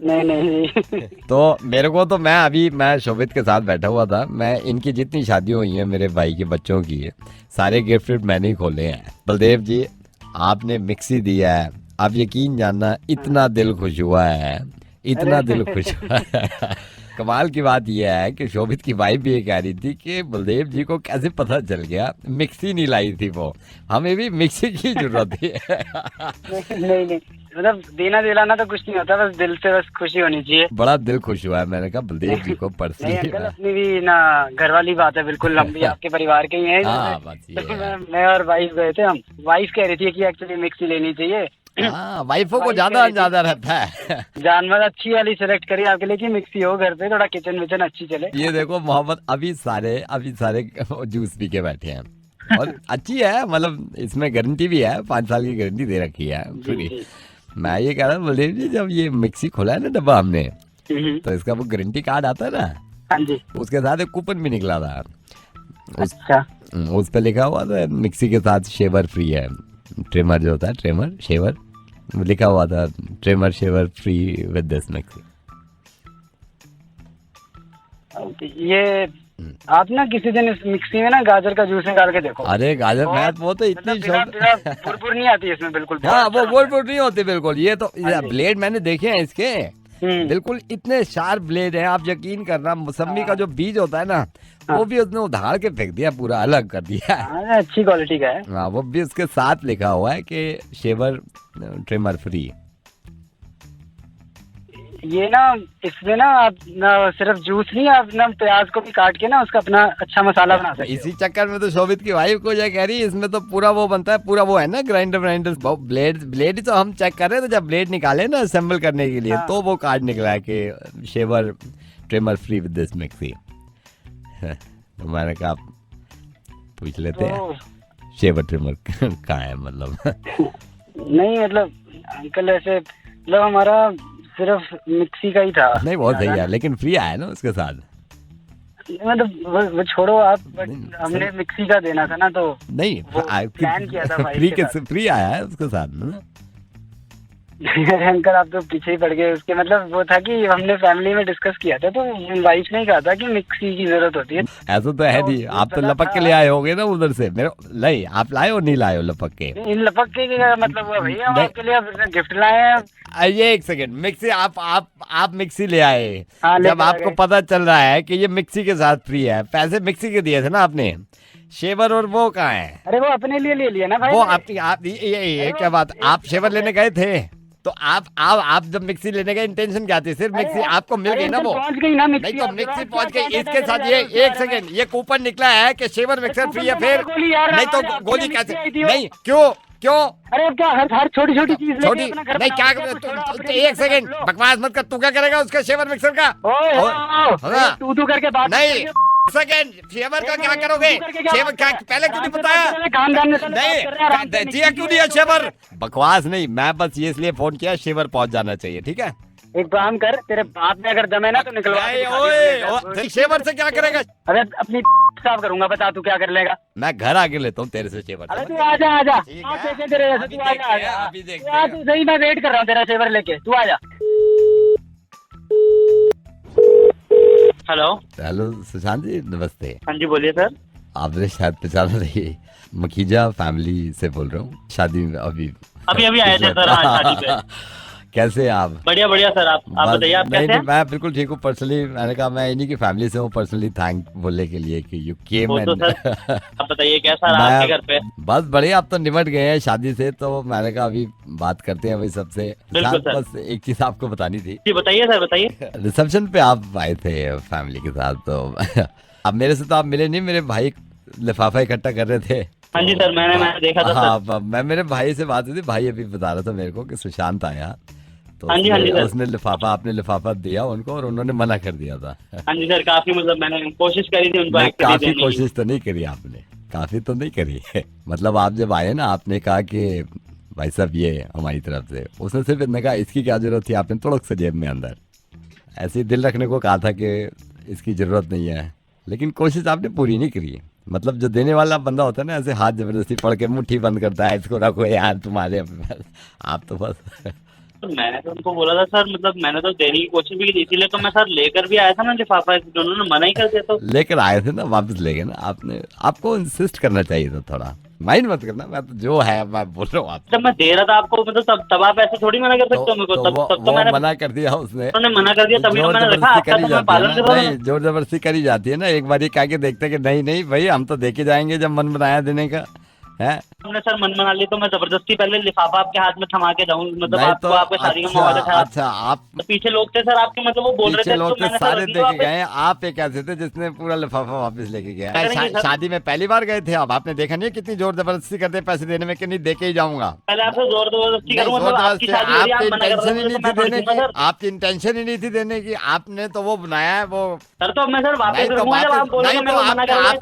नहीं। तो मेरे को तो मैं शोभित के साथ बैठा हुआ था। मैं इनकी जितनी शादी हुई है मेरे भाई के बच्चों की, सारे गिफ्ट मैंने ही खोले हैं। बलदेव जी आपने मिक्सी दिया है, आप यकीन जानना इतना दिल खुश हुआ है, इतना दिल खुश हुआ है। कमाल की बात यह है कि शोभित की वाइफ भी ये कह रही थी कि बलदेव जी को कैसे पता चल गया, मिक्सी नहीं लाई थी वो, हमें भी मिक्सी की जरूरत थी। नहीं, मतलब देना दिलाना तो कुछ नहीं होता, बस दिल से बस खुशी होनी चाहिए। बड़ा दिल खुश हुआ है। मैंने कहा बलदेव जी को पर्सनली। अंकल अपनी भी ना घर वाली बात है, बिल्कुल हम भी आपके परिवार के ही हैं। हाँ, बात ये है। मैं और वाइफ गए थे। हम वाइफ कह रही थी कि एक्चुअली मिक्सी लेनी चाहिए, हाँ, वाइफों को ज्यादा रहता है। जानवर अच्छी वाली सेलेक्ट करी आपके लिए कि मिक्सी हो घर पे, थोड़ा किचन विचन अच्छी चले। ये देखो मोहम्मद अभी सारे जूस पी के बैठे हैं और अच्छी है, मतलब इसमें गारंटी भी है, 5 साल की गारंटी दे रखी है पूरी। मैं ये कह रहा हूँ बलदेव जी, जब ये मिक्सी खोला है ना डब्बा हमने, तो इसका वो गारंटी कार्ड आता है ना, हाँ जी, उसके साथ एक कूपन भी निकला था। अच्छा, उस पे लिखा हुआ था मिक्सी के साथ शेवर फ्री है। ट्रिमर जो होता है, ट्रिमर शेवर, लिखा हुआ था trimmer shaver free with this mixie. ये आप ना किसी दिन इस मिक्सी में ना गाजर का जूस निकाल के देखो। अरे गाजर मैं वो तो इतनी बुरबुर नहीं आती इसमें बिल्कुल। हाँ, वो बोल नहीं होती बिल्कुल। ये तो ब्लेड मैंने देखे हैं इसके, बिल्कुल इतने शार्प ब्लेड हैं, आप यकीन करना। मौसमी का जो बीज होता है ना, वो भी उसने उधार के फेंक दिया, पूरा अलग कर दिया। अच्छी क्वालिटी का है। हाँ, वो भी उसके साथ लिखा हुआ है कि शेवर ट्रिमर फ्री। ये ना इसमें ना आप ना सिर्फ जूस नहीं, आप ना प्याज को भी काट के ना उसका अपना अच्छा मसाला बना सकते हो। इसी चक्कर में तो शोभित की वाइफ को जो कह रही है, इसमें तो पूरा वो बनता है, पूरा वो है ना ग्राइंडर ब्लेड ही तो हम चेक कर रहे थे। जब ब्लेड निकाले ना असेंबल करने के लिए, तो वो कार्ड निकला है कि shaver trimmer free with this mixie. तो मैंने कहा पूछ लेते हैं शेवर ट्रिमर कहाँ है, मतलब नहीं मतलब अंकल ऐसे मतलब हमारा सिर्फ मिक्सी का ही था। नहीं, बहुत सही है, लेकिन फ्री आया ना उसके साथ। मतलब वो छोड़ो आप, बट हमने मिक्सी का देना था ना, तो नहीं प्लान किया था भाई फ्री फ्री आया है उसके साथ ना। अंकल आप तो पीछे ही पड़ गए उसके। मतलब वो था कि हमने फैमिली में डिस्कस किया था, तो वाइफ ने कहा था कि मिक्सी की जरूरत होती है। ऐसा तो है नहीं, आप तो लपक के ले आए होगे ना उधर से। मेरे नहीं, आप लाए हो नहीं लाए हो लपक के? इन लपक के मतलब हुआ भैया, हम आपके लिए गिफ्ट लाए हैं। ये एक सेकंड, मिक्सी आप मिक्सी ले आए। हाँ, जब आपको पता चल रहा है कि ये मिक्सी के साथ फ्री है, पैसे मिक्सी के दिए थे ना आपने, शेवर और वो कहाँ है? अरे वो अपने लिए ले लिया ना भाई। वो आप ये क्या बात, आप शेवर लेने गए थे तो आप जब मिक्सी लेने गए इंटेंशन क्या थी? सिर्फ मिक्सी आपको मिल गई ना, वो पहुंच गई ना मिक्सी। नहीं तो मिक्सी पहुंच गई, इसके साथ ये एक सेकंड, ये कूपन निकला है कि शेवर मिक्सर फ्री है। फिर नहीं तो गोली कैसे? नहीं, क्यों? अरे क्या हर छोटी छोटी चीज छोटी नहीं, क्या एक सेकंड बकवास मत कर। तू क्या करेगा उसका शेवर मिक्सर का? तू करके बात नहीं, सेकंड शेवर का क्या करोगे? शेवर क्या पहले क्यों नहीं बताया? नहीं दिया क्यों नहीं है शेवर? बकवास नहीं, मैं बस ये इसलिए फोन किया, शेवर पहुंच जाना चाहिए, ठीक है? एक काम कर, तेरे बाप में अगर दम है ना तो निकलवा। शेवर से क्या करेगा? अरे अपनी साफ करूंगा, बता तू क्या कर लेगा। मैं घर आके लेता हूँ तेरे से शेवर। अरे तू आजा तेरे जैसे तू आजा। अभी देखते तू सही, मैं वेट कर रहा हूँ तेरा शेवर लेके, तू आजा। हेलो सुशांत जी, नमस्ते। हाँ जी बोलिए सर। आपने शायद पहचाना नहीं, मखीजा फैमिली से बोल रहा हूँ। शादी में अभी आए थे सर शादी पे। कैसे आप? बढ़िया सर, आप बताइए आप कैसे हैं? मैं बिल्कुल ठीक हूँ। पर्सनली मैंने कहा मैं इन्हीं की फैमिली से हूँ, पर्सनली थैंक बोलने के लिए कि यू केम। आप बताइए कैसा रहा आपके घर पे? बस बढ़िया, आप तो निमट गए हैं शादी से, तो मैंने कहा अभी बात करते हैं भाई सबसे। बस एक चीज आपको बतानी थी। जी बताइए सर, बताइए। रिसेप्शन पे आप आए थे फैमिली के साथ, तो अब मेरे से तो आप मिले नहीं, मेरे भाई लिफाफा इकट्ठा कर रहे थे। हाँ जी सर, मैंने देखा था। हाँ, मैं मेरे भाई से बात हुई थी, भाई अभी बता रहा था मेरे को कि सुशांत आया, तो हाँ जी सर। उसने लिफाफा, आपने लिफाफा दिया उनको और उन्होंने मना कर दिया था। हाँ जी सर, काफी मतलब मैंने कोशिश करी थी उनको। काफी कोशिश तो नहीं करी आपने, काफी तो नहीं करी मतलब आप जब आए ना, आपने कहा कि भाई साहब ये हमारी तरफ से, उसने सिर्फ इतना कहा इसकी क्या जरूरत थी, आपने तुड़क से जेब में अंदर ऐसे दिल रखने को कहा था कि इसकी जरूरत नहीं है, लेकिन कोशिश आपने पूरी नहीं करी। मतलब जो देने वाला बंदा होता है ना, ऐसे हाथ जबरदस्ती पड़ के मुट्ठी बंद करता है, इसको रखो यार तुम्हारे, आप तो बस। तो मैंने तो उनको बोला था सर, मतलब मैंने तो देने की कोशिश भी की थी, इसीलिए तो मैं सर लेकर भी आया था ना लिफाफा, उन्होंने मना ही कर दिया। तो लेकर आए थे ना, वापस ले गए ना आपने। आपको इंसिस्ट करना चाहिए था थोड़ा, माइंड मत करना, मैं तो जो है मैं बोल रहा हूँ। जब मैं दे रहा था आपको, मतलब तब आप ऐसे थोड़ी मना कर सकते हो मेरे को। तब तो मैंने मना कर दिया उसने, उन्होंने मना कर दिया, तभी तो मैंने रखा। आपका तो मैं पालन कर रहा हूँ। जोर जबरदस्ती करी जाती है ना, एक बार ये कह के देखते कि नहीं भाई हम तो देखे जाएंगे जब मन बनाया देने का, है? हमने सर मन बना ली तो मैं जबरदस्ती पहले लिफाफा आपके हाथ में थमा के जाऊं, मतलब नहीं आपको तो आपके शादी का माहौल था। अच्छा आप तो पीछे लोग थे सर आपके, मतलब वो बोल रहे पीछे थे लोग तो थे मैंने सारे सर दे के गए, आप एक ऐसे थे जिसने पूरा लिफाफा वापस लेके गया। करेंगे सर। शादी में पहली बार गए थे अब, आपने देखा नहीं कितनी जोर जबरदस्ती करते पैसे देने में कि नहीं दे के ही जाऊंगा। पहले आपसे जोर जबरदस्ती नहीं, करूँ, जोर मतलब आपकी जबरदस्ती, शादी हो रही है, आपकी आप मना कर इंटेंशन रहे ही हो, नहीं तो थी मैं देने कर दूंगा की, सर। आपकी इंटेंशन ही नहीं थी देने की, आपने तो वो बनाया है वो। सर तो अब मैं सर वापस नहीं तो करूंगा जब आप बोलोगे नहीं मैं तो मना आप करूंगा।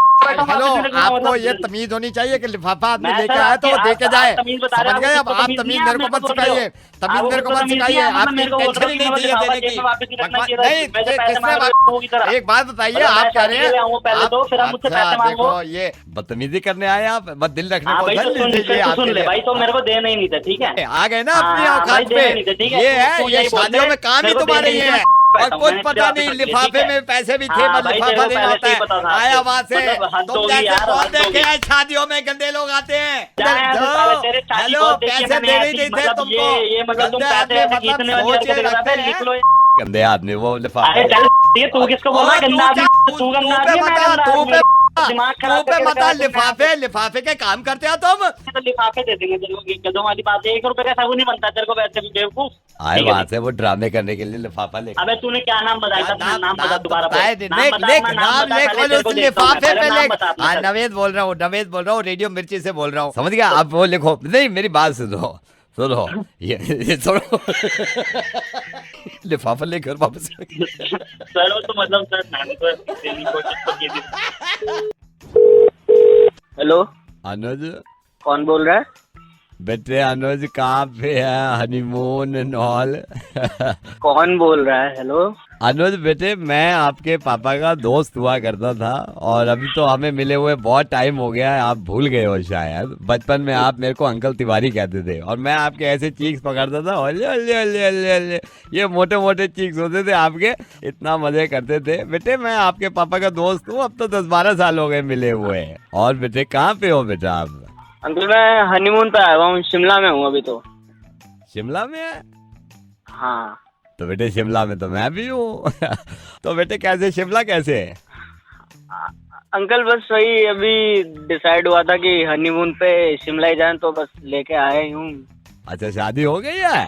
हेलो, आपको ये तमीज होनी चाहिए कि लिफाफा आदमी मैं लेके सर आया तो वो आपकी- दे के आप जाए, तमीज बता रहे समझ हो, गए? आपको अब आप तमीज तमीज नहीं है, मेरे को आप मत मेरे को बोल रहे सिखाइए, हो। तमीज आपको मेरे को तो मत तमीज सिखाइए, नहीं है, मतलब आपकी मेरे को बोल इंटेंशन रहे ही हो नहीं कि थी ये लिफाफा देने जेब की। में वापस ही रखना चाहिए था। नहीं, वैसे पैसे किसने मांग रहे हो की तरह। एक बात बताइए, मतलब मैं आप कह शादी रहे के लिए आऊँ पहले हैं तो, फिर आप मुझसे पैसे मांगो। देखो ये बदतमीजी करने आए आप, बस दिल रखने हाँ को भाई, धन तो सुन लीजिए तो सुन आपके ले लिए। भाई, तो मेरे को देना ही नहीं था, ठीक है? आ गए ना अपनी हाँ, औकात भाई, पे, देना नहीं था, ठीक है? ये है, तू ये यही बोल शादियों रहे, में काम ही मेरे को तुम्हारे देना ये नहीं है। था, और कुछ मैंने पता वापस नहीं, रख लिया, लिफाफे ठीक है? में पैसे भी थे, हाँ बस भाई, लिफाफा तेरे को देना पहले होता से ही है। पता था आया आपको। वहाँ से, मतलब हद तुम होगी जैसे यार, बहुत हद देखे होगी। हैं शादियों में गंदे लोग आते हैं। जाए ऐसे जाओ, साले, तेरे शादी हेलो, बहुत देखी है पैसे मैंने देने ही ऐसी, नहीं थे मतलब तुमको, ये मतलब तुम गंदे पैसे आदमी, ऐसे खींचने वाली सोच हरकतें के कर रहा रखते था, हैं। लिख लो। गंदे आदमी वो लिफाफा। अरे चल, ये तू किसको बोल रहा है गंदा आदमी? तू गंदा आदमी है, मैं गंदा आदमी? दिमाग खराब पे करके मत रखा है तुमने। लिफाफे लिफाफे के काम करते हो तुम। तो लिफाफे दे देंगे तेरे को, गधों वाली बात है। 1 रुपए का साबुन नहीं बनता तेरे को वैसे भी, बेवकूफ। आए ठीक है? वहाँ से वो ड्रामे करने के लिए लिफाफा लेके। अबे तूने क्या नाम बताया था? अपना नाम बता दोबारा बोल। लेख नाम बता, लेख अपना नाम बता, लेख पहले और तेरे को उस देखता हूँ मैं, लिफाफे पहले पे नाम लेख। बता अपना हाँ, सर। नवेद बोल रहा हूँ, रेडियो मिर्ची से बोल रहा हूँ, समझ गया? आप वो लिखो, नहीं मेरी बात सुनो, ये सुनो। लिफाफा लेकर वापस सर वो तो मतलब सर मैंने तो देने की कोशिश तो की थी। हेलो, अनुज, कौन बोल रहा है? बेटे अनुज कहाँ पे है, हनीमून एंड ऑल? कौन बोल रहा है? हेलो अनुज बेटे, मैं आपके पापा का दोस्त हुआ करता था और अभी तो हमें मिले हुए बहुत टाइम हो गया है, आप भूल गए हो शायद। बचपन में आप मेरे को अंकल तिवारी कहते थे और मैं आपके ऐसे चीक्स पकड़ता था, अल्ले अल्ले अल्ले अल्ले अल्ले, ये मोटे मोटे चीक्स होते थे आपके, इतना मजे करते थे। बेटे मैं आपके पापा का दोस्त हूँ, अब तो 10-12 साल हो गए मिले हुए। और बेटे कहाँ पे हो बेटा आप? अंकल मैं हनीमून पे आया हूँ, शिमला में हूँ अभी तो। शिमला में है? हाँ तो बेटे शिमला में तो मैं भी हूँ। तो बेटे कैसे शिमला कैसे है? अंकल बस वही अभी डिसाइड हुआ था कि हनीमून पे शिमला ही जाएं, तो बस लेके आए हूँ। अच्छा शादी हो गई है?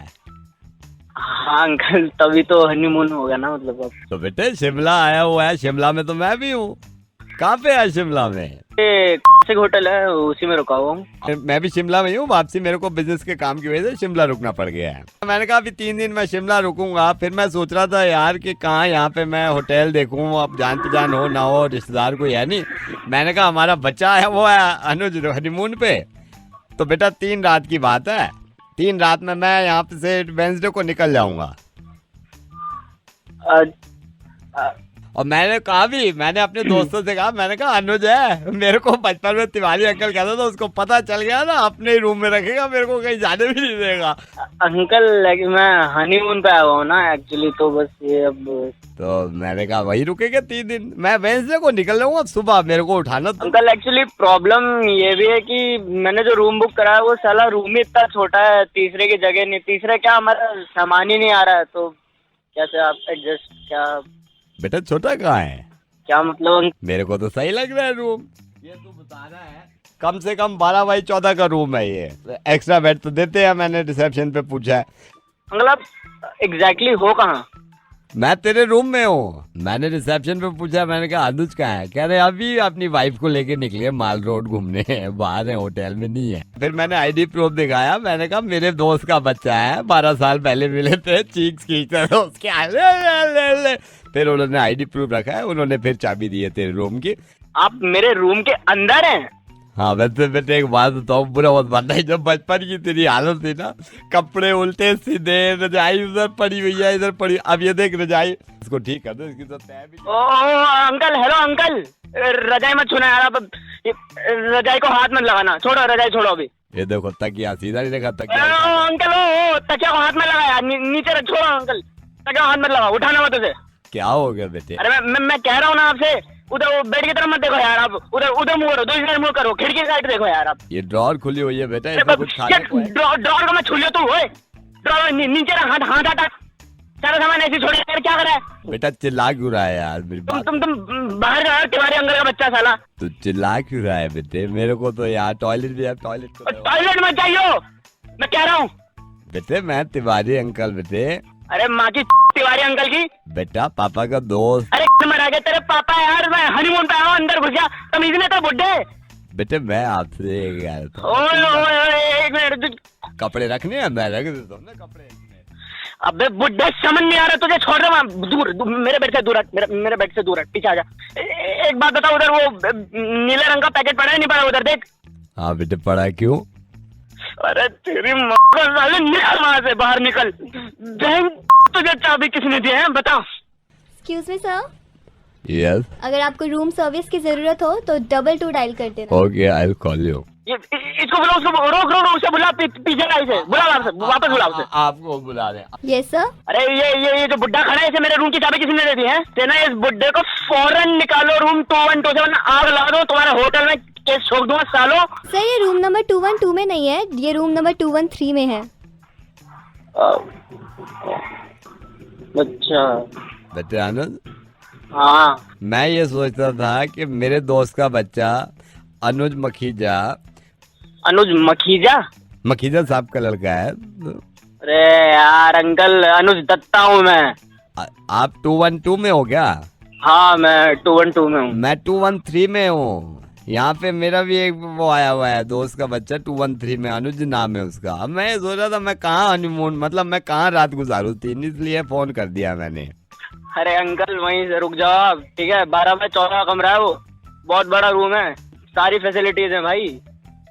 हाँ अंकल, तभी तो हनीमून हो गया ना, मतलब अब। तो बेटे शिमला आया हुआ है, शिमला में तो मैं भी हूँ। कहाँ पे है शिमला में? एक होटल है उसी में रुका हुआ हूँ। मैं भी शिमला में हूँ, वापसी मेरे को बिजनेस के काम की वजह से शिमला रुकना पड़ गया है। मैंने कहा अभी 3 दिन मैं शिमला रुकूंगा, फिर मैं सोच रहा था यार कि कहाँ यहाँ पे मैं होटल देखूँ, अब जान पहचान हो ना हो, रिश्तेदार कोई है नहीं। मैंने कहा हमारा बच्चा है वो है अनुज हनीमून पे, तो बेटा 3 रात की बात है, 3 रात में मैं यहाँ पे से वेंसडे को निकल जाऊंगा। और मैंने कहा भी, मैंने अपने दोस्तों से कहा, मैंने कहा अनुज है, मेरे को बचपन में तिवारी अंकल कहता था, उसको पता चल गया ना अपने ही रूम में रखेगा, मेरे को कहीं जाने भी नहीं देगा। अंकल मैं हनीमून पे आया हुआ हूँ ना एक्चुअली, तो बस ये अब। तो मैंने कहा वही रुकेगा 3 दिन, मैं वेंसडे को निकल रहा हूँ, अब सुबह मेरे को उठाना। अंकल एक्चुअली प्रॉब्लम ये भी है कि मैंने जो रूम बुक करा है वो साला रूम ही इतना छोटा है, तीसरे की जगह नहीं, तीसरे क्या हमारा सामान ही नहीं आ रहा है, तो कैसे आप एडजस्ट? क्या बेटा छोटा कहाँ है? क्या मतलब? मेरे को तो सही लग रहा है रूम, ये तू बता रहा है कम से कम 12x14 का रूम है ये, एक्स्ट्रा बेड तो देते हैं, मैंने रिसेप्शन पे पूछा है। अंकल आप एग्जैक्टली हो कहाँ? मैं तेरे रूम में हूँ, मैंने रिसेप्शन पे पूछा, मैंने कहा अनुज कहाँ है? कह रहे अभी अपनी वाइफ को लेके निकले माल रोड घूमने, बाहर है, होटल में नहीं है। फिर मैंने आईडी प्रूफ दिखाया, मैंने कहा मेरे दोस्त का बच्चा है, 12 साल पहले मिले थे, चीक्स खींचते थे उसके। फिर उन्होंने आईडी प्रूफ रखा है, उन्होंने फिर चाबी दी है तेरे रूम की। आप मेरे रूम के अंदर हैं? हाँ वैसे बेटे एक बात बताओ, बुरा मत मानना, जब बचपन की तेरी हालत थी ना, कपड़े उल्टे सीधे, रजाई उधर पड़ी हुई है, इधर पड़ी, अब ये देख रजाई, इसको ठीक कर दो, इसकी तो तय भी। ओह अंकल, हेलो अंकल, रजाई मत छूना यार आप, रजाई को हाथ मत लगाना, छोड़ो रजाई, छोड़ो अभी। ये देखो तकिया सीधा नहीं रखा, तकिया। अंकल ओ तकिया को हाथ में लगा यार, नीचे रख, छोड़ो अंकल, तकिया को हाथ में लगा, उठाना मत उसे। क्या हो गया बेटे? अरे मैं कह रहा हूँ ना आपसे, उधर वो बेड की तरफ मत देखो यार, आप उधर मुंह करो, दूसरी तरफ मुंह करो, खिड़की साइड देखो यार आप। ये ड्रॉर खुली हुई है बेटा, इसमें कुछ खाने को है? ड्रॉर को मैं छू लिया, तू ओए ड्रॉर नीचे रख, हाथ हटा, सारा सामान ऐसे छोड़ कर क्या करा है? बेटा चिल्ला क्यों रहा है यार मेरी बात? तुम बाहर जाओ, तुम्हारे अंकल का बच्चा साला। तू चिल्ला क्यों रहा है बेटे? मेरे को तो यार टॉयलेट भी है, टॉयलेट को टॉयलेट मत जाइयो, मैं कह रहा हूँ। बेटे मैं तिवारी अंकल बेटे। अरे माँ की तिवारी अंकल की। बेटा पापा का दोस्त। अरे मरा गया तेरे पापा यार, मैं हनीमून पे आया हूँ, अंदर घुस जा, तमीज नहीं तो बुड्ढे। बेटे मैं आपसे यार एक मिनट, कपड़े रखने हैं, मैं रख देता हूँ ना कपड़े। अबे बुड्ढे समझ नहीं आ रहा तुझे, छोड़ रहा हूँ दूर, मेरे बेड से दूर हट, मेरे बेड से दूर हट, पीछे आ जा। एक बात बताओ, उधर वो नीले रंग का पैकेट पड़ा है नहीं पड़ा उधर देख? हाँ बेटे पड़ा है, क्यों? अरे तेरी माँ को साले, निकल वहां से, बाहर निकल। बहन तुझे चाबी किसने दी है बता? एक्सक्यूज मी सर, यस अगर आपको रूम सर्विस की जरूरत हो तो 22 डायल कर देना। Okay I will call you. इसको बुला, उसको रोक रोक उसे बुला, पीछे लाई से बुला, वापस बुला उसे। आपको बुला रहे हैं। Yes sir. अरे ये जो बुड्ढा खड़ा है, इसे मेरे रूम की चाबी किसने दे दी है? तेना इस बुड्ढे को फौरन निकालो रूम 2127, आग लगा दो, तुम्हारे होटल में केस ठोक दूंगा सालो। सर ये रूम नंबर 212 में नहीं है, ये रूम नंबर 213 में है। अच्छा बेटे आनंद, हाँ, मैं ये सोचता था कि मेरे दोस्त का बच्चा अनुज मखीजा साहब का लड़का है। अरे यार अंकल, अनुज दत्ता हूँ मैं। आप 212 में हो क्या? हाँ मैं 212 में हूँ। मैं 213 में हूँ। यहाँ पे मेरा भी एक वो आया हुआ है दोस्त का बच्चा 213 में, अनुज नाम है उसका। अब मैं सोच रहा था मैं कहाँ हनीमून, मतलब मैं कहाँ रात गुजारूँ थी, इसलिए फोन कर दिया मैंने। अरे अंकल वहीं से रुक जाओ आप, ठीक है? 12 बाय 14 कमरा है वो, बहुत बड़ा रूम है, सारी फैसिलिटीज है भाई।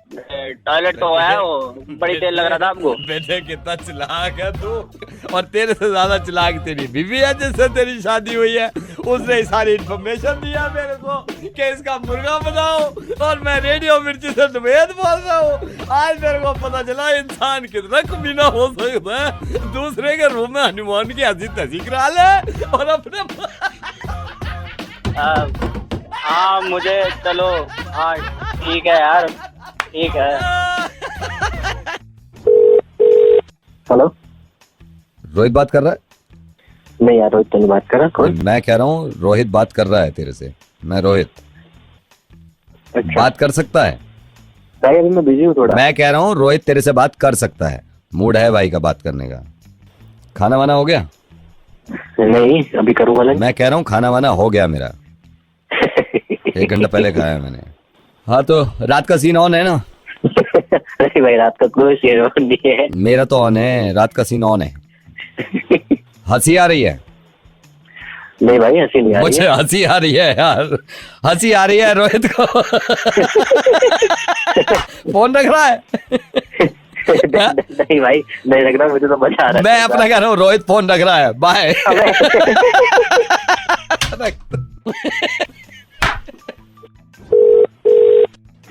टॉयलेट तो है वो, बड़ी तेल लग रहा था आपको। बेटे कितना चिल्लाक है तू, और तेरे से ज्यादा चिल्लाक तेरी बीवी है जिससे तेरी शादी हुई है। उसने सारी इन्फॉर्मेशन दिया मेरे को कि इसका मुर्गा बनाओ, और मैं रेडियो मिर्ची से वेद बोल रहा हूँ। आज मेरे को पता चला इंसान कितना कमीना हो सकता है, दूसरे के रूम में हनीमून की हंसी तसी करा ले और अपने हाँ मुझे चलो, हाँ ठीक है यार, ठीक है। हेलो, रोहित बात कर रहा है? नहीं यार रोहित तो नहीं बात कर रहा। कौन? मैं कह रहा हूँ रोहित बात कर रहा है तेरे से। मैं रोहित। अच्छा। बात कर सकता है? भाई अभी मैं बिजी हूँ थोड़ा। मैं कह रहा हूँ रोहित तेरे से बात कर सकता है, मूड है भाई का बात करने का। खाना वाना हो गया? नहीं अभी करूँगा ना। मैं कह रहा हूँ खाना वाना हो गया मेरा, 1 घंटा पहले खाया मैंने। हाँ तो रात का सीन ऑन है ना? नहीं भाई रात का कोई सीन ऑन नहीं है। मेरा तो ऑन है, रात का सीन ऑन है। हंसी आ रही है? नहीं भाई हंसी नहीं आ रही मुझे है। हंसी आ रही है यार, हंसी आ रही है रोहित को। फोन रख रहा है? नहीं भाई नहीं लग रहा, मुझे तो मजा आ रहा है। मैं अपना कह रहा हूँ रोहित फोन रख रहा है, बाय।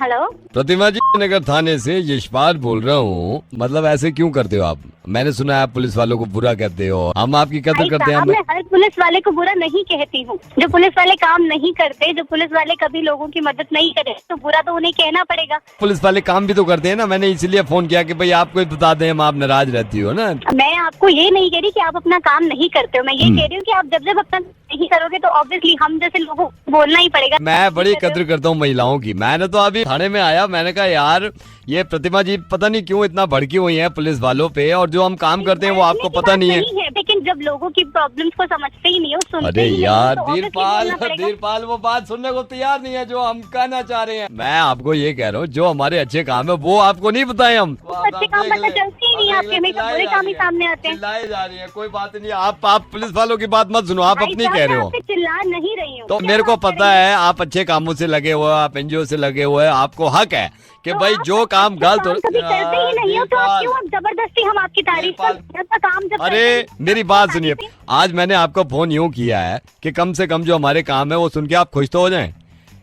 हेलो प्रतिमा जी, नगर थाने से यशपाल बोल रहा हूँ। मतलब ऐसे क्यों करते हो आप? मैंने सुना है आप पुलिस वालों को बुरा कहते हो। हम आपकी कदर करते हैं। मैं हर पुलिस वाले को बुरा नहीं कहती हूँ। जो पुलिस वाले काम नहीं करते, जो पुलिस वाले कभी लोगों की मदद नहीं करे, तो बुरा तो उन्हें कहना पड़ेगा। पुलिस वाले काम भी तो करते हैं ना। मैंने इसलिए फोन किया कि भाई आपको बता दें, हम आप नाराज रहती हो ना। मैं आपको ये नहीं कह रही कि आप अपना काम नहीं करते हो, मैं ये कह रही हूँ कि आप जब अपना नहीं करोगे तो ऑब्वियसली हम जैसे लोगों को बोलना ही पड़ेगा। मैं बड़ी कद्र करता हूँ महिलाओं की। मैंने तो अभी थाने में आया, मैंने कहा यार ये प्रतिमा जी पता नहीं क्यों इतना भड़की हुई है पुलिस वालों पे, और जो हम काम करते हैं वो आपको पता नहीं है। लेकिन जब लोगों की प्रॉब्लम्स को समझते ही नहीं हो, सुनते अरे ही नहीं हो, यार तो obviously बोलना पड़ेगा। धीरपाल वो बात सुनने को तैयार नहीं है जो हम कहना चाह रहे हैं। मैं आपको ये कह रहा हूँ जो हमारे अच्छे काम है वो आपको नहीं बताए हम। अच्छे काम पता चलती ही नहीं आपके, हमेशा बुरे काम ही सामने आते हैं। चिल्लाए जा रही है, कोई बात नहीं। आप पुलिस वालों की बात मत सुनो, आप अपनी कह रहे हो। चिल्ला नहीं रही हूँ तो मेरे को पता है आप अच्छे कामों से लगे हुए, आप एनजीओ से लगे हुए, आपको हक है कि भाई जो काम गलत हो। कभी करते ही नहीं हो तो आप क्यों जबरदस्ती हम आपकी तारीफ का काम जब अरे मेरी बात सुनिए, आज मैंने आपको फोन यूं किया है कि कम से कम जो हमारे काम है वो सुन के आप खुश तो हो जाएं।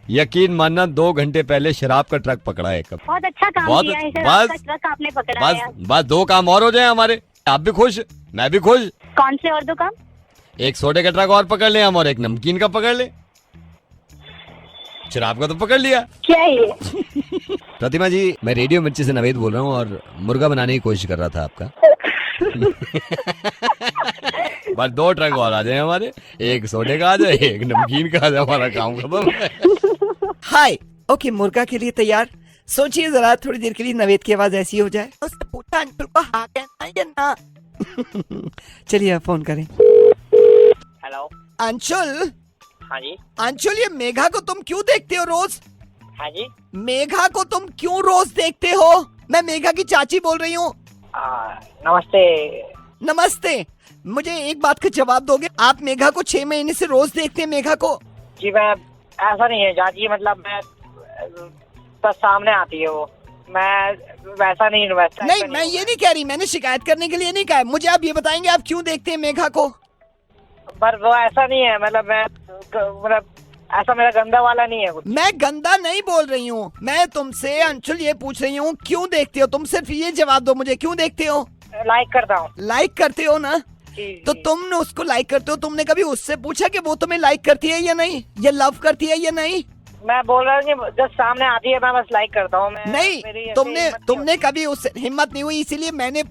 यकीन मानना 2 घंटे पहले शराब का ट्रक पकड़ा है। बहुत अच्छा काम किया है, शराब का ट्रक आपने पकड़ा है। बस 2 काम और हो जाए हमारे, आप भी खुश मैं भी खुश। कौन से और 2 काम? एक सोडे का ट्रक और पकड़ ले हम, और एक नमकीन का पकड़ ले। शराब का तो पकड़ लिया। क्या है ये? प्रतिमा जी, मैं रेडियो मिर्ची से नवेद बोल रहा हूँ और मुर्गा बनाने की कोशिश कर रहा था आपका। बस 2 ट्रक और आ जाए हमारे, एक सोडे का आ जाए, एक नमकीन का आ जाए, हमारा काम खत्म। हाय, ओके, मुर्गा के लिए तैयार। सोचिए जरा थोड़ी देर के लिए नवेद की आवाज ऐसी हो जाए। उसने पूछा अंशुल को हाँ कहना है या ना। चलिए आप फोन करें। हेलो। अंशुल, हाँ जी। अंशुल, ये मेघा को तुम क्यों देखते हो रोज? हाँ जी। मेघा को तुम क्यों रोज देखते हो? मैं मेघा की चाची बोल रही हूँ। नमस्ते। नमस्ते। मुझे एक बात का जवाब दोगे? आप मेघा को 6 महीने से रोज देखते हैं मेघा को? जी मैं ऐसा नहीं है चाची, मतलब मैं बस सामने आती है वो, मैं वैसा नहीं हूँ। वैसा नहीं, मैं ये नहीं कह रही, मैंने शिकायत करने के लिए नहीं कहा है। मुझे आप ये बताएंगे आप क्यों देखते हैं मेघा को? पर वो ऐसा नहीं है, मतलब मैं मतलब ऐसा मेरा गंदा वाला नहीं है कुछ। मैं गंदा नहीं बोल रही हूँ, मैं तुमसे अंशुल ये पूछ रही हूँ क्यों देखते हो? तुम सिर्फ ये जवाब दो मुझे, क्यों देखते हो? लाइक करता हूँ। लाइक करते हो ना? तो तुम उसको लाइक करते हो, तुमने कभी उससे पूछा कि वो तुम्हें लाइक करती है या नहीं, या लव करती है या नहीं? मैं बोल रहा हूँ जब सामने आती है मैं बस लाइक करता हूँ। नहीं, तुमने कभी उससे हिम्मत नहीं हुई, इसीलिए मैंने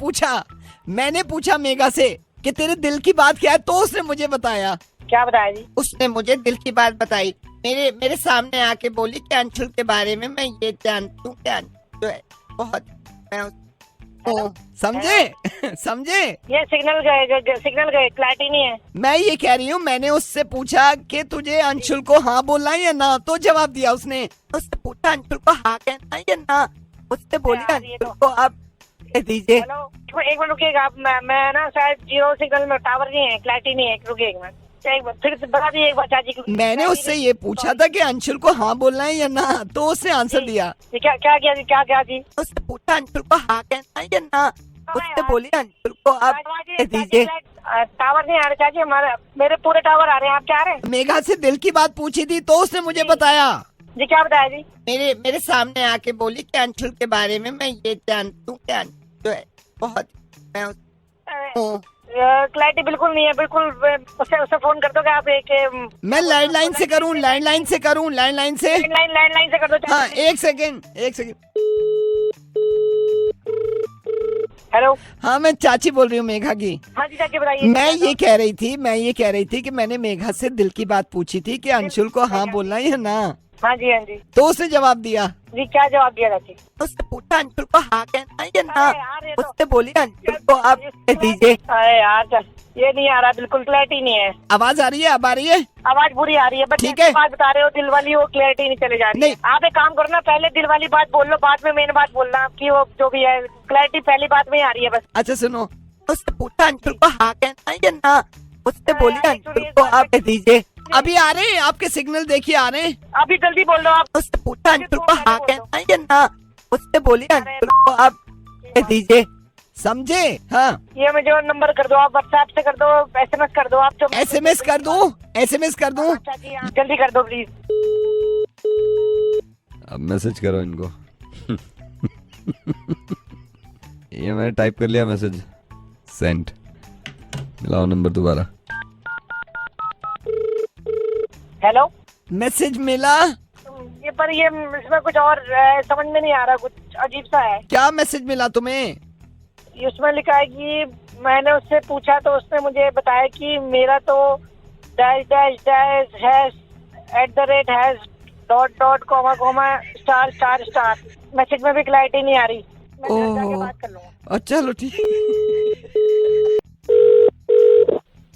पूछा मेघा से कि तेरे दिल की बात क्या है, तो उसने मुझे बताया। क्या बताया जी? उसने मुझे दिल की बात बताई, मेरे सामने आके बोली कि अंशुल के बारे में मैं ये जानती हूँ क्या जो है बहुत, मैं समझे? ये सिग्नल गए, क्लैरिटी नहीं है। मैं ये कह रही हूँ, मैंने उससे पूछा कि तुझे अंशुल को हाँ बोलना है या ना, तो जवाब दिया उसने पूछा अंशुल को हाँ कहना है या ना। उसने बोली अंशुल को आप कह दीजिए। हेलो, एक मिनट रुकिएगा आप। मैं ना शायद 0 सिग्नल में, टावर नहीं है, क्लैरिटी नहीं है। रुकिए एक मिनट, फिर से बता दीजिए एक बार चाची को। मैंने उससे ये पूछा था कि अंशुल को हाँ बोलना है या ना, तो उसने आंसर दिया। क्या किया जी? क्या जी? उसने पूछा अंशुल को हाँ कहना है या ना। उसने बोली अंशुल को आप कह दीजिए। टावर नहीं आ रहे चाची, हमारे मेरे पूरे टावर आ रहे हैं, आप क्या आ रहे हैं? मेघा से दिल की बात पूछी थी तो उसने मुझे बताया। जी क्या बताया जी? मेरे सामने आके बोली कि अंशुल के बारे में मैं ये जानती हूँ क्या जो है बहुत, मैं क्लैरिटी बिल्कुल नहीं है, बिल्कुल। उसे फोन कर दोगे आप? मैं लैंडलाइन से करूँ? लैंडलाइन से कर दो। हाँ, एक सेकेंड। हेलो। हाँ, मैं चाची बोल रही हूँ मेघा की। हाँ जी चाची बताइए। मैं ये कह रही थी कि मैंने मेघा से दिल की बात पूछी थी कि अंशुल को हाँ बोलना है या ना। हाँ जी। तो उसने जवाब दिया। जी क्या जवाब दिया चाची? उसने पूछा अंशुल को हाँ कहना है या ना। उसने बोली अंशुल को आप कह दीजिए। अरे यार ये नहीं आ रहा, बिल्कुल क्लैरिटी नहीं है। आवाज आ रही है? अब आ रही है? आवाज बुरी आ रही है, बट ठीक है। बात बता रहे हो दिल वाली, वो क्लैरिटी नहीं चले जा रही। नहीं, आप एक काम करो ना, पहले दिल वाली बात बोल लो, बाद में मेन बात बोलना आपकी, वो जो भी है क्लैरिटी पहली बात में ही आ रही है बस। अच्छा सुनो, उसने पूछा अंशुल को हाँ कहना है या ना। उसने बोली अंशुल को आप कह दीजिए। अभी आ रहे हैं आपके सिग्नल, देखिए आ रहे हैं। अभी जल्दी बोल दो आप। उसने पूछा अंशुल को हाँ कहना है या ना। उसने बोली अंशुल को आप कह दीजिए। समझे? हाँ, ये मुझे नंबर कर दो आप, व्हाट्सएप से कर दो, SMS कर दो आप। SMS कर दूं? अच्छा जी हाँ, जल्दी कर दो प्लीज। अब मैसेज करो इनको। ये मैंने टाइप कर लिया मैसेज, सेंड। मिलाओ नंबर दोबारा। हेलो, मैसेज मिला? ये पर ये इसमें कुछ और समझ में नहीं आ रहा, कुछ अजीब सा है। क्या मैसेज मिला तुम्हें? उसमें लिखा है कि मैंने उससे पूछा तो उसने मुझे बताया कि मेरा तो dash dash dash hash @ dot comma star. Message में भी क्लैरिटी नहीं आ रही। मैं घर जाके बात कर लूंगा। अच्छा चलो ठीक।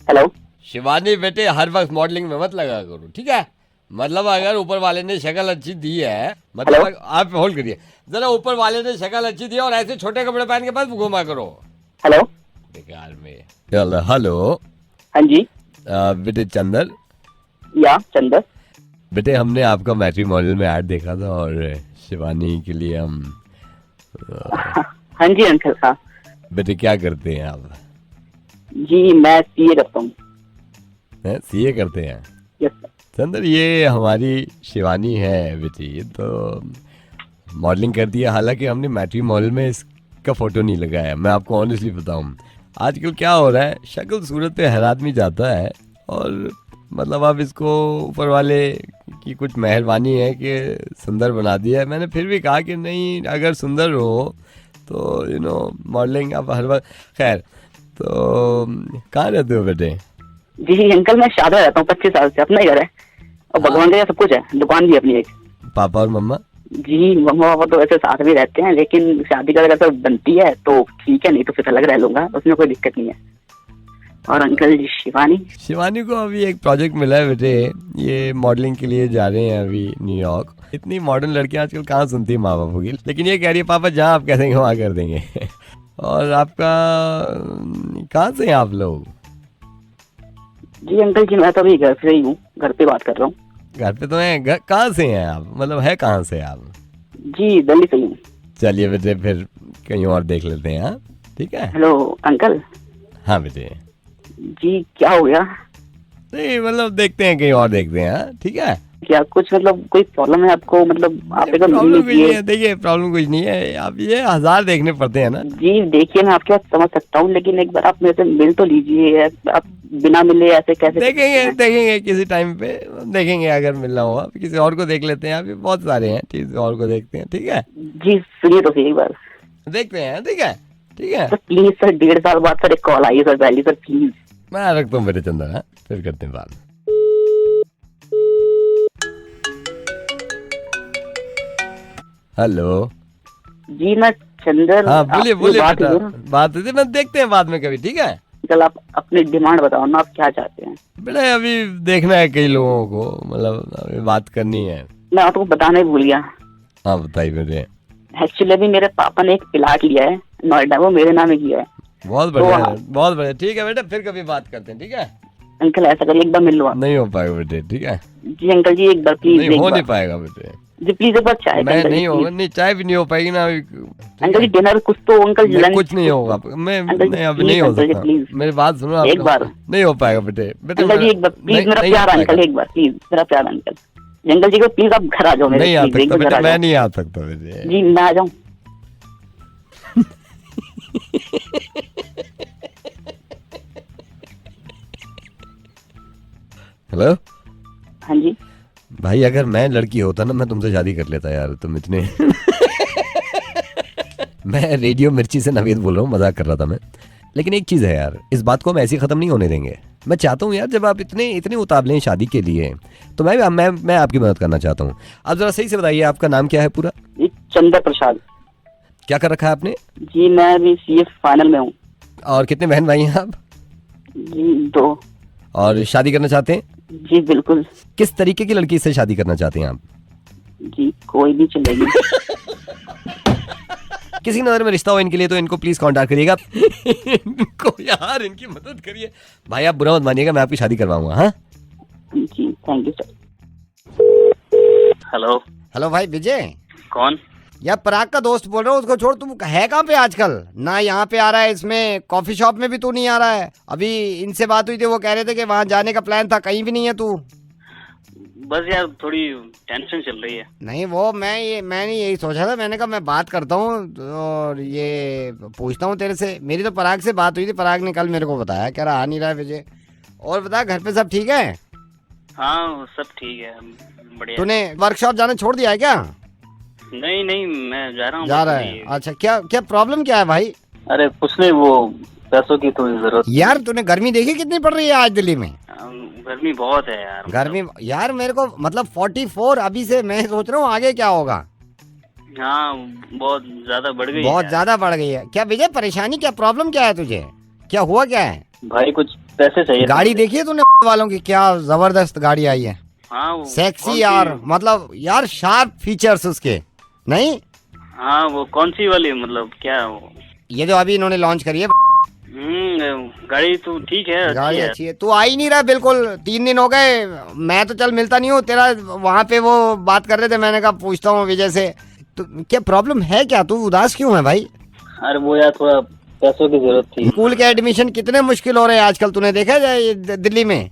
हेलो। शिवानी बेटे, हर वक्त मॉडलिंग में मत लगा करो, ठीक है? मतलब अगर ऊपर वाले ने शक्ल अच्छी दी है, मतलब आप होल्ड करिए जरा, ऊपर वाले ने शक्ल अच्छी दी है और ऐसे छोटे कपड़े पहन के बस घुमा करो। हेलो। बेकार में। हेलो। हाँ जी। बेटे चंदर। या चंदर। बेटे हमने आपका मैट्रिमोनियल में ऐड देखा था और शिवानी के लिए हम। हाँ जी अंकल। हाँ बेटे क्या करते हैं आप? जी मैं CA करता हूँ। CA करते हैं? Yes sir. चंदर ये हमारी शिवानी है बेटी, ये तो मॉडलिंग करती है, हालांकि हमने मैट्रिमोनियल में इसका फोटो नहीं लगाया। मैं आपको ऑनेस्टली बताऊँ, आजकल क्या हो रहा है, शक्ल सूरत पे हर आदमी जाता है और मतलब अब इसको ऊपर वाले की कुछ मेहरबानी है कि सुंदर बना दिया है। मैंने फिर भी कहा कि नहीं, अगर सुंदर हो तो मॉडलिंग अब हर वक्त। खैर तो कहाँ रहते हो बेटे? जी अंकल मैं शादा रहता हूँ 25 साल से, अपना ही घर है और भगवान का सब कुछ है, दुकान भी है अपनी एक। पापा और मम्मा? जी मम्मा पापा तो वैसे साथ में रहते हैं, लेकिन शादी का अगर सब बनती है तो ठीक है, नहीं तो फिर अलग रह लूंगा, उसमें कोई दिक्कत नहीं है। और अंकल जी शिवानी को अभी एक प्रोजेक्ट मिला है बेटे, ये मॉडलिंग के लिए जा रहे हैं अभी न्यूयॉर्क। इतनी मॉडर्न लड़कियां आजकल कहाँ सुनती है माँ बापू की, लेकिन ये कह रही है पापा जहाँ आप कह देंगे वहाँ कर देंगे। और आपका कहाँ से हैं आप लोग? जी अंकल जी मैं तो अभी घर से ही हूँ, घर पे बात कर रहा हूँ। घर पे तो हैं, कहाँ से हैं आप, मतलब है कहाँ से आप? जी दिल्ली से हूँ। चलिए बेटे फिर कहीं और देख लेते हैं। हाँ ठीक है। Hello uncle. हाँ बेटे। जी क्या हो गया? नहीं मतलब देखते हैं, कहीं और देखते हैं। हाँ ठीक है। क्या कुछ मतलब कोई प्रॉब्लम है आपको, मतलब आप एक प्रॉब्लम कुछ नहीं है, देखिए प्रॉब्लम कुछ नहीं है, आप ये 1000 देखने पड़ते हैं ना। जी देखिए मैं आपकी बात समझ सकता हूँ, लेकिन एक बार आप मेरे से मिल तो लीजिए, आप बिना मिले ऐसे कैसे? देखेंगे किसी टाइम पे देखेंगे, अगर मिलना होगा किसी और को देख लेते हैं, अभी बहुत सारे हैं, किसी और को देखते हैं। ठीक है जी सुनिए तो सही एक बार देखते हैं। ठीक है ठीक है सर प्लीज सर, 1.5 साल बाद सर एक कॉल आई है सर पहली सर प्लीज। मैं रखता हूँ बेटे चंदन। हाँ फिर करते हैं बात। हेलो जी मैं चंदन। हाँ बोलिए बोलिए बेटा, हुई ना? बात हुई थी, मैं देखते हैं बाद में कभी। ठीक है चल आप अपनी डिमांड बताओ ना, आप क्या चाहते हैं? बेटा अभी देखना है कई लोगों को, मतलब अभी बात करनी है। मैं आपको बताना ही भूल गया। हाँ बताइए बेटे। एक्चुअली अभी मेरे पापा ने एक प्लाट लिया है नोएडा, वो मेरे नाम ही किया है। बहुत बढ़िया है, बहुत बढ़िया। ठीक है बेटा फिर कभी बात करते हैं। ठीक है अंकल ऐसा करिए एक बार मिल लो आप। नहीं हो पाएगा बेटे। ठीक है जी अंकल जी एक बार प्लीज। नहीं हो नहीं पाएगा बेटे जी प्लीज एक बार चाय। मैं नहीं होगा, नहीं चाय भी नहीं हो पाएगी ना अभी। अंकल जी डिनर कुछ तो अंकल जी कुछ नहीं होगा, मैं नहीं अभी नहीं हो सकता। मेरी बात सुनो आप, एक बार नहीं हो पाएगा बेटे। अंकल जी एक बार प्लीज मेरा प्यार अंकल, एक बार प्लीज मेरा प्यार अंकल। अंकल जी को प्लीज आप घर आ जाओ मेरे। नहीं आ सकता बेटे, मैं नहीं आ सकता बेटे। जी मैं आ जाऊँ? हेलो हाँ जी भाई, अगर मैं लड़की होता ना मैं तुमसे शादी कर लेता यार, तुम इतने मैं रेडियो मिर्ची से नवीद बोल रहा हूँ, मजाक कर रहा था मैं। लेकिन एक चीज है यार, इस बात को हम ऐसे ही खत्म नहीं होने देंगे। मैं चाहता हूँ यार जब आप इतने उतावले हैं शादी के लिए, तो मैं आपकी मदद करना चाहता हूँ। आप जरा सही से बताइए आपका नाम क्या है पूरा? चंद्र प्रसाद। क्या कर रखा है आपने? जी मैं अभी CA फाइनल में हूँ। और कितने बहन भाई हैं आप? जी 2। और शादी करना चाहते हैं? जी बिल्कुल। किस तरीके की लड़की से शादी करना चाहते हैं आप? जी कोई भी चलेगी। किसी नजर में रिश्ता हो इनके लिए तो इनको प्लीज कांटेक्ट करिएगा। इनको यार इनकी मदद करिए भाई, आप बुरा मत मानिएगा, मैं आपकी शादी करवाऊंगा। हाँ जी thank you sir. Hello hello भाई विजय। कौन? यार पराग का दोस्त बोल रहा हूँ, उसको छोड़, तुम है कहाँ पे आजकल? ना यहाँ पे आ रहा है, इसमें कॉफी शॉप में भी तू नहीं आ रहा है। अभी इनसे बात हुई थी, वो कह रहे थे कि वहाँ जाने का प्लान था, कहीं भी नहीं है तू। बस यार थोड़ी टेंशन चल रही है। नहीं वो मैंने यही सोचा था, मैंने कहा मैं बात करता हूँ और ये पूछता हूँ तेरे से। मेरी तो पराग से बात हुई थी, पराग ने कल मेरे को बताया, कह रहा आ नहीं रहा है विजय। और बता घर पे सब ठीक है? हाँ सब ठीक है, बढ़िया। तूने वर्कशॉप जाना छोड़ दिया है क्या? नहीं मैं जा रहा हूँ। जा रहा है? अच्छा क्या प्रॉब्लम क्या है भाई? अरे कुछ नहीं, वो पैसों की थोड़ी जरूरत। यार तूने गर्मी देखी कितनी पड़ रही है आज दिल्ली में? गर्मी बहुत है यार। गर्मी यार मेरे को मतलब 44 अभी से, मैं सोच रहा हूँ आगे क्या होगा। हाँ बहुत ज्यादा बढ़ गई, बहुत ज्यादा बढ़ गई है। क्या विजय परेशानी, क्या प्रॉब्लम क्या है तुझे? क्या हुआ क्या है? भाई कुछ पैसे चाहिए। गाड़ी देखी है तूने वालों की? क्या जबरदस्त गाड़ी आई है। हाँ सेक्सी यार, मतलब यार शार्प फीचर्स उसके। नहीं हाँ वो कौन सी वाली, मतलब क्या वो? ये जो अभी इन्होंने लॉन्च करी है। गाड़ी तो ठीक है, गाड़ी अच्छी है। तू आ ही नहीं रहा बिल्कुल, 3 दिन हो गए। मैं तो चल मिलता नहीं हूँ तेरा, वहाँ पे वो बात कर रहे थे, मैंने कहा पूछता हूँ विजय से। तो क्या प्रॉब्लम है क्या, तू उदास क्यों है भाई? अरे वो यार थोड़ा पैसों की जरूरत थी। स्कूल के एडमिशन कितने मुश्किल हो रहे हैं आजकल, तूने देखा जाए दिल्ली में?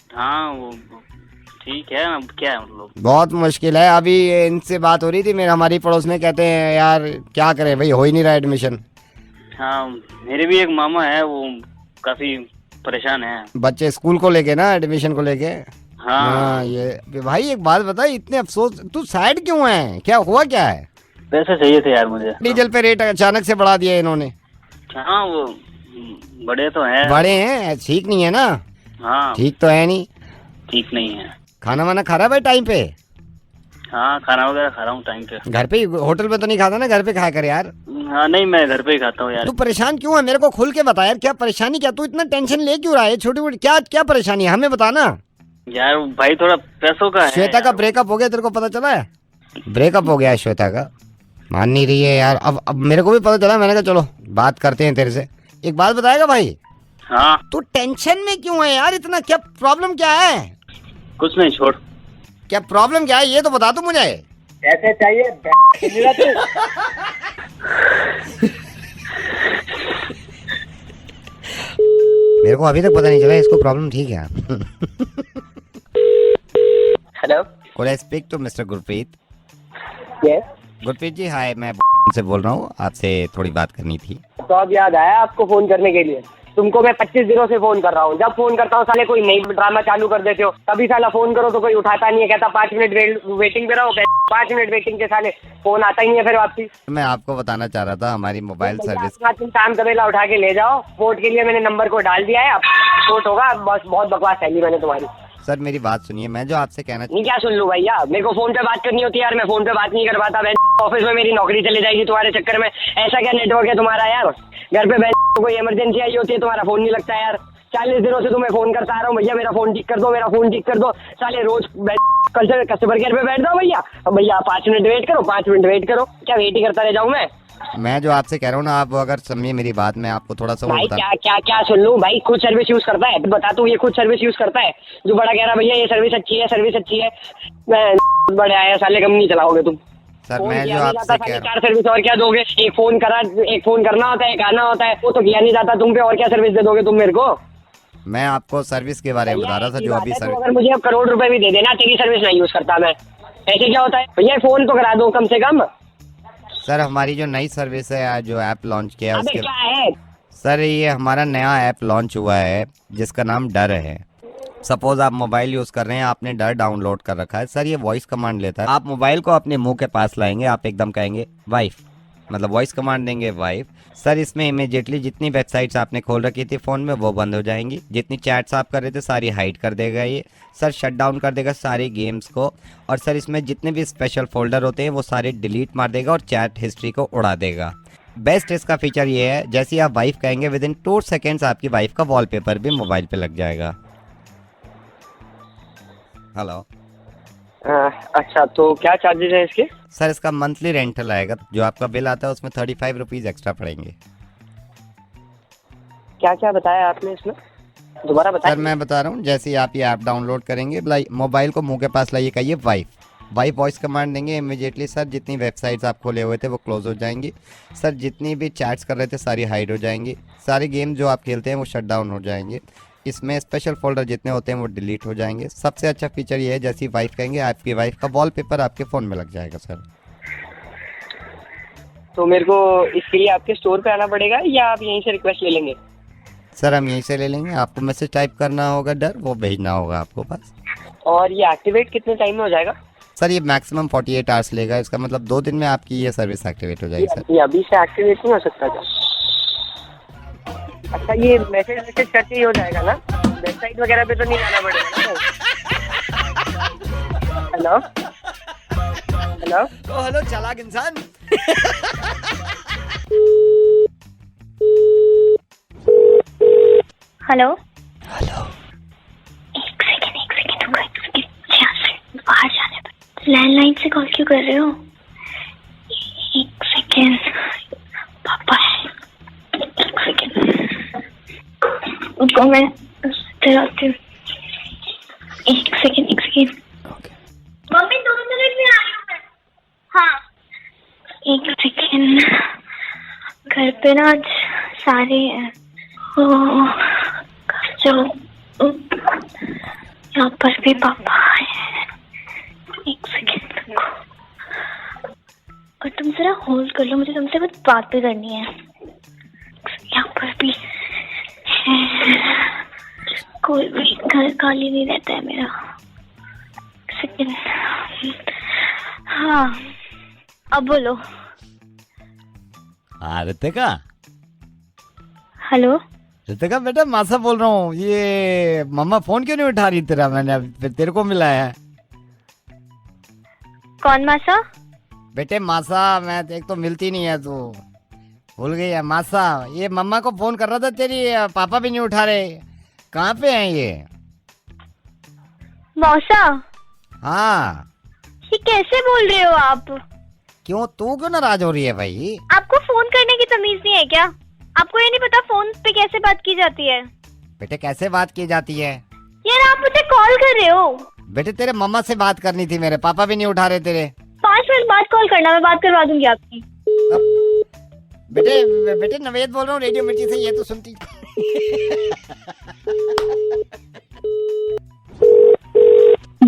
हाँ वो ठीक है, अब क्या है मतलब बहुत मुश्किल है। अभी इनसे बात हो रही थी, मेरे हमारी पड़ोस में, कहते हैं यार क्या करें भाई, हो ही नहीं रहा एडमिशन। हाँ मेरे भी एक मामा है, वो काफी परेशान है बच्चे स्कूल को लेके ना, एडमिशन को लेके। हाँ ये भाई एक बात बता, इतने अफसोस, तू सैड क्यों है, क्या हुआ क्या है? पैसे चाहिए थे यार मुझे। डीजल पे रेट अचानक से बढ़ा दिया इन्होंने। हाँ वो बड़े तो हैं। बड़े हैं, ठीक नहीं है ना? हाँ ठीक तो है नहीं। ठीक नहीं है। खाना वाना खा रहा है भाई टाइम पे? हाँ खाना वगैरह खा रहा हूँ टाइम पे। घर पे ही, होटल पे तो नहीं खाता ना? घर पे खाया कर यार। हाँ नहीं मैं घर पे ही खाता हूँ यार। तू परेशान क्यों है? मेरे को खुल के बता यार, क्या परेशानी, क्या तू इतना टेंशन ले क्यों रहा है? छोटी मोटी क्या क्या परेशानी है हमें बता ना। यार भाई थोड़ा पैसों का है। श्वेता का ब्रेकअप हो गया, तेरे को पता चला है? ब्रेकअप हो गया है श्वेता का। मान नहीं रही है यार। अब मेरे को भी पता चला, मैंने कहा चलो बात करते हैं तेरे से। एक बात बताएगा भाई? हाँ तू टेंशन में क्यों है यार इतना? क्या प्रॉब्लम क्या है? कुछ नहीं छोड़। क्या प्रॉब्लम क्या है ये तो बता तू मुझे। कैसे चाहिए मेरे को अभी तक पता नहीं चला इसको प्रॉब्लम ठीक है। Hello Could I speak to Mr. Gurpreet? Yes. Gurpreet ji hi, मैं से बोल रहा हूँ, आपसे थोड़ी बात करनी थी। तो अब याद आया आपको फोन करने के लिए? तुमको मैं 25 दिनों से फोन कर रहा हूँ। जब फोन करता हूँ साले कोई नई ड्रामा चालू कर देते हो। तभी साला फोन करो तो कोई उठाता नहीं है, कहता 5 मिनट वेटिंग पे रहो। 5 मिनट वेटिंग के साले फोन आता ही नहीं है फिर वापसी। मैं आपको बताना चाह रहा था हमारी मोबाइल सर्विस। तुम काम करेला उठा के ले जाओ। वोट के लिए मैंने नंबर को डाल दिया है, अब वोट होगा। बस बहुत बकवास फैली मैंने तुम्हारी। सर मेरी बात सुनिए, मैं जो आपसे कहना नहीं क्या सुन लूं भैया? मेरे को फोन पे बात करनी होती है यार, मैं फोन पे बात नहीं कर पाता। ऑफिस में मेरी नौकरी चली जाएगी तुम्हारे चक्कर में। ऐसा क्या नेटवर्क है तुम्हारा यार? घर पे कोई इमरजेंसी आई होती है, तुम्हारा फोन नहीं लगता यार। 40 दिनों से तुम्हें फोन करता आ रहा हूँ, भैया मेरा फोन ठीक कर दो, मेरा फोन ठीक कर दो। साले रोज कल से कस्टमर केयर पे बैठ जाओ भैया। अब भैया 5 मिनट वेट करो, 5 मिनट वेट करो। क्या वेट ही करता रह जाऊँ मैं जो आपसे कह रहा हूँ ना, आप अगर समझिए मेरी बात, मैं आपको थोड़ा सा भाई। क्या क्या क्या सुन लूं भाई? खुद सर्विस यूज करता है, बता तू। ये खुद सर्विस यूज करता है जो बड़ा कह रहा भैया ये सर्विस अच्छी है, सर्विस अच्छी है। मैं बड़े आया साले, कम नहीं चलाओगे तुम। सर मैं जो आपसे कह रहा 4 सर्विस और क्या दोगे? एक फोन करना होता है, एक आना होता है, वो तो किया नहीं जाता तुम पे। और क्या सर्विस दे दोगे तुम मेरे को? मैं आपको सर्विस के बारे में बता रहा था जो अभी सर्विस। अगर मुझे करोड़ रुपए भी दे देना, तेरी सर्विस नहीं यूज करता मैं। ऐसे क्या होता है भैया? फोन तो करा दो कम से कम। सर हमारी जो नई सर्विस है, जो ऐप लॉन्च किया है उसके क्या है? सर ये हमारा नया ऐप लॉन्च हुआ है जिसका नाम डर है। सपोज आप मोबाइल यूज कर रहे हैं, आपने डर डाउनलोड कर रखा है। सर ये वॉइस कमांड लेता है। आप मोबाइल को अपने मुंह के पास लाएंगे, आप एकदम कहेंगे वाइफ, मतलब वॉइस कमांड देंगे वाइफ। सर इसमें इमीडिएटली जितनी वेबसाइट्स आपने खोल रखी थी फ़ोन में वो बंद हो जाएंगी। जितनी चैट्स आप कर रहे थे सारी हाइड कर देगा ये। सर शट डाउन कर देगा सारी गेम्स को। और सर इसमें जितने भी स्पेशल फोल्डर होते हैं वो सारे डिलीट मार देगा और चैट हिस्ट्री को उड़ा देगा। बेस्ट इसका फीचर ये है, जैसे ही आप वाइफ कहेंगे विद इन 2 सेकेंड्स आपकी वाइफ का वॉलपेपर भी मोबाइल पे लग जाएगा। हेलो। अच्छा तो क्या चार्जेस है इसके? सर इसका मंथली रेंटल आएगा, जो आपका बिल आता है उसमें 35 रुपीज़ एक्स्ट्रा पड़ेंगे। क्या क्या बताया आपने इसमें? दोबारा बताइए। सर मैं बता रहा हूँ, जैसे ही आप ये ऐप डाउनलोड करेंगे, मोबाइल को मुंह के पास लाइए, कहिए वाइफ वॉइस कमांड देंगे, इमीडिएटली सर जितनी वेबसाइट्स आप खोले हुए थे वो क्लोज हो जाएंगी। सर जितनी भी चैट्स कर रहे थे सारी हाइड हो जाएंगी। सारे गेम जो आप खेलते हैं वो शट डाउन हो जाएंगे। इसमें स्पेशल फोल्डर जितने होते हैं वो डिलीट हो जाएंगे। सबसे अच्छा फीचर ये है, जैसी वाइफ कहेंगे आपकी वाइफ का वॉलपेपर आपके फ़ोन में लग जाएगा। सर तो मेरे को इसके लिए आपके स्टोर पे आना पड़ेगा या आप यहीं से रिक्वेस्ट ले लेंगे? सर हम यहीं से ले लेंगे, आपको मैसेज टाइप करना होगा डर, वो भेजना होगा आपको बस। और ये एक्टिवेट कितने टाइम में हो जाएगा? सर ये मैक्सिमम 48 आवर्स लेगा। इसका मतलब 2 दिन में आपकी ये सर्विस एक्टिवेट हो जाएगी। सर ये अभी से एक्टिवेट नहीं हो सकता क्या? अच्छा ये मैसेज करके ही हो जाएगा ना? वेबसाइट वगैरह पे तो नहीं जाना पड़ेगा ना? हेलो हेलो तो हेलो चालाक इंसान। Hello hello. एक सेकंड बाहर जाने पर। लैंडलाइन से कॉल क्यों कर रहे हो? एक सेकंड पापा है। एक सेकंड उनको मैं डराती हूँ। एक सेकंड मम्मी 2 मिनट में आ रही हूँ मैं। हाँ एक सेकंड। घर पे ना आज सारे जो यहाँ पर भी पापा है। एक सेकंड रुको और तुम जरा होल्ड कर लो, मुझे तुमसे कुछ बात भी करनी है। यहाँ पर भी है, कोई भी घर खाली नहीं रहता है मेरा। सेकंड। हाँ अब बोलो। हाँ रितिका, हेलो रितिका बेटा मासा बोल रहा हूँ। ये मम्मा फोन क्यों नहीं उठा रही तेरा? मैंने फिर तेरे को मिला है। कौन मासा? बेटे मासा, मैं एक तो मिलती नहीं है, तू भूल गई है मासा। ये मम्मा को फोन कर रहा था तेरी, पापा भी नहीं उठा रहे। कहाँ पे हैं ये? मौसा, हाँ ये कैसे बोल रहे हो आप? क्यों, तू क्यों नाराज हो रही है भाई? आपको फोन करने की तमीज नहीं है क्या? आपको ये नहीं पता फोन पे कैसे बात की जाती है? बेटे कैसे बात की जाती है? यार आप मुझे कॉल कर रहे हो। बेटे तेरे मम्मा से बात करनी थी, मेरे पापा भी नहीं उठा रहे तेरे। 5 मिनट बाद कॉल करना, मैं बात करवा दूंगी आपकी। बेटे नवेद बोल रहा हूँ रेडियो मिर्ची से, ये तो सुनती।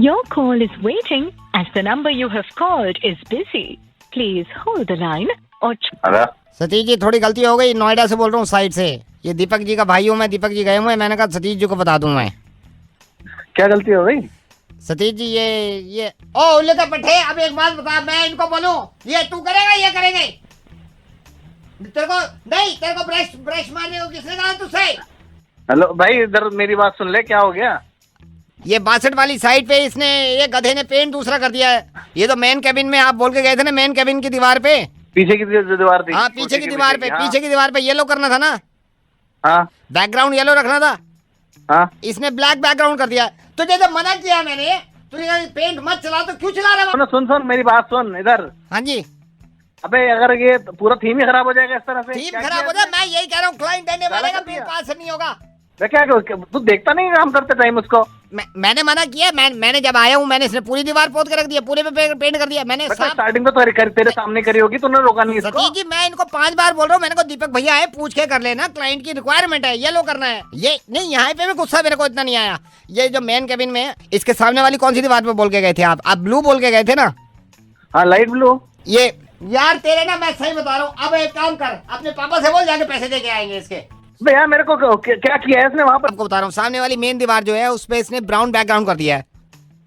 Your call is waiting as the number you have called is busy. Please hold the line or... Satish ji थोड़ी गलती हो गई, नोएडा से बोल रहा हूँ साइड से। ये दीपक जी का भाई हूँ मैं, दीपक जी गए हुए, मैंने कहा सतीश जी को बता दूं मैं। क्या गलती हो गई? सतीश जी ये ओ उल्ले का पट्टे, अब एक बात बता, मैं इनको बोलूं ये तू करेगा ये करेंगे? तेरे को ब्रश मारने को किसने कहा तुझसे? हेलो भाई, इधर मेरी बात सुन ले, क्या हो गया? ये 62 वाली साइड पे इसने, ये गधे ने पेंट दूसरा कर दिया है। ये तो मेन केबिन में आप बोल के गए थे ना, मेन केबिन की दीवार पे, पीछे की दीवार थी। हाँ पीछे की दीवार पे, पीछे की दीवार पे येलो करना था ना। हाँ बैकग्राउंड येलो रखना था। हाँ इसने ब्लैक बैकग्राउंड कर दिया। तुझे जब मना किया मैंने, तुझे पेंट मत चला, तो क्यों चला रहा है? सुन मेरी बात सुन इधर। हाँ जी। अबे अगर ये पूरा थीम ही खराब हो जाएगा इस तरह से। थीम खराब हो जाए, मैं यही कह रहा हूँ, क्लाइंट देने वाले का बिल पास नहीं होगा। क्या तू देखता नहीं काम करते टाइम उसको? मैंने मना किया, मैंने जब आया हूँ मैंने इसने पूरी दीवार पोत के रख दिया, पूरे पे पेंट कर दिया मैंने। स्टार्टिंग में तो तेरे सामने करी होगी, तूने रोका नहीं इसको। सतीश जी मैं इनको 5 बार बोल रहा हूँ, मैंने को दीपक भैया है पूछ के कर लेना, क्लाइंट की रिक्वायरमेंट है, येलो करना है। ये नहीं, यहाँ पे भी गुस्सा मेरे को इतना नहीं आया। ये जो मेन केबिन में है, इसके सामने वाली कौन सी दीवार पे बोल के गए थे आप? ब्लू बोल के गए थे ना? हाँ लाइट ब्लू। ये यार तेरे ना, मैं सही बता रहा हूँ, अब एक काम कर, अपने पापा से बोल, जाके पैसे दे के आएंगे इसके। भैया मेरे को क्या किया है इसने वहाँ पर? आपको बता रहा हूँ, सामने वाली मेन दीवार जो है उस पे इसने ब्राउन बैकग्राउंड कर दिया है।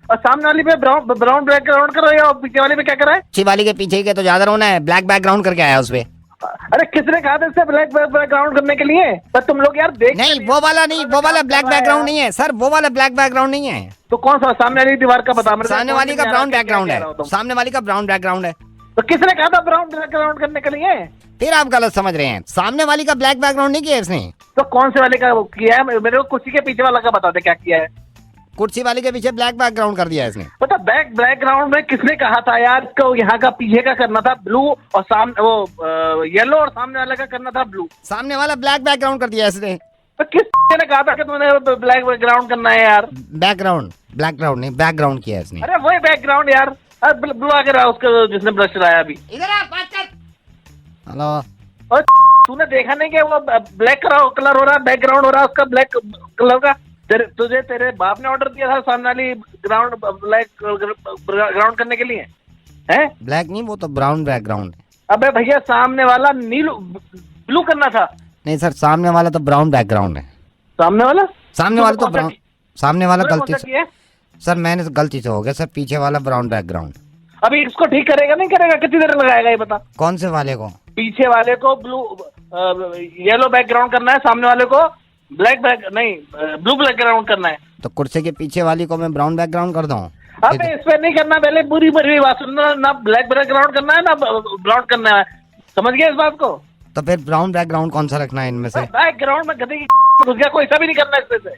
और सामने वाली पे ब्राउन बैकग्राउंड कर रहा है, और पीछे वाली पे क्या कर रहा है? पीछे वाली के पीछे के तो ज्यादा रोना है, ब्लैक बैकग्राउंड करके आया उस पे। अरे किसने कहा था इससे ब्लैक बैकग्राउंड करने के लिए? पर तुम लोग यार देख नहीं, वो वाला नहीं, वो वाला ब्लैक बैकग्राउंड नहीं है सर, वो वाला ब्लैक बैकग्राउंड नहीं है। तो कौन सा? सामने वाली दीवार का बता मेरे। सामने वाली का ब्राउन बैकग्राउंड है, सामने वाली का ब्राउन बैकग्राउंड है। तो किसने कहा था ब्राउन बैकग्राउंड करने के लिए? फिर आप गलत समझ रहे हैं, सामने वाली का ब्लैक बैकग्राउंड नहीं किया इसने। तो कौन से वाले का किया है? मेरे को कुर्सी के पीछे वाला का बता दे क्या किया है। कुर्सी वाली के पीछे ब्लैक बैकग्राउंड कर दिया इसने। पता बैकग्राउंड में किसने कहा था यार? इसको यहाँ का पीछे का करना था ब्लू, और सामने वो येलो, और सामने वाले का करना था ब्लू। सामने वाला ब्लैक बैकग्राउंड कर दिया इसने। तो किसने कहा था कि तुमने ब्लैक बैकग्राउंड करना है यार? बैकग्राउंड, ब्लैकग्राउंड नहीं, बैकग्राउंड किया इसने। अरे वही बैकग्राउंड यार, ब्लू आगे रहा उसका जिसने ब्रश चलाया अभी। इधर आ, बात कर। हेलो। और तूने देखा नहीं कि वो ब्लैक कलर हो रहा है, बैकग्राउंड हो रहा है उसका ब्लैक कलर का? तुझे तेरे बाप ने ऑर्डर दिया था सामने वाली ग्राउंड ब्लैक ग्राउंड करने के लिए? हैं? ब्लैक नहीं, वो तो ब्राउन बैकग्राउंड। अबे भैया सामने वाला नीलू ब्लू करना था। नहीं सर, सामने वाला तो ब्राउन बैकग्राउंड है। सामने वाला तो ब्राउन, सामने वाला गलती से सर, मैंने गलती से हो गया सर, पीछे वाला ब्राउन बैकग्राउंड। अभी इसको ठीक करेगा नहीं करेगा? कितनी देर लगाएगा ये बता? कौन से वाले को? पीछे वाले को ब्लू येलो बैकग्राउंड करना है, सामने वाले को ब्लैक ब्लू बैकग्राउंड करना है। तो कुर्सी के पीछे वाली को मैं ब्राउन बैकग्राउंड कर दूं? अबे इस पे नहीं करना, पहले पूरी बात सुनना, ना ब्लैक बैकग्राउंड करना है ना ब्राउन करना है, समझ गया इस बात को? तो फिर ब्राउन बैकग्राउंड कौन सा रखना है इनमें से? बैकग्राउंड में गधे की घुस गया, कोई ऐसा भी नहीं करना इसमें से।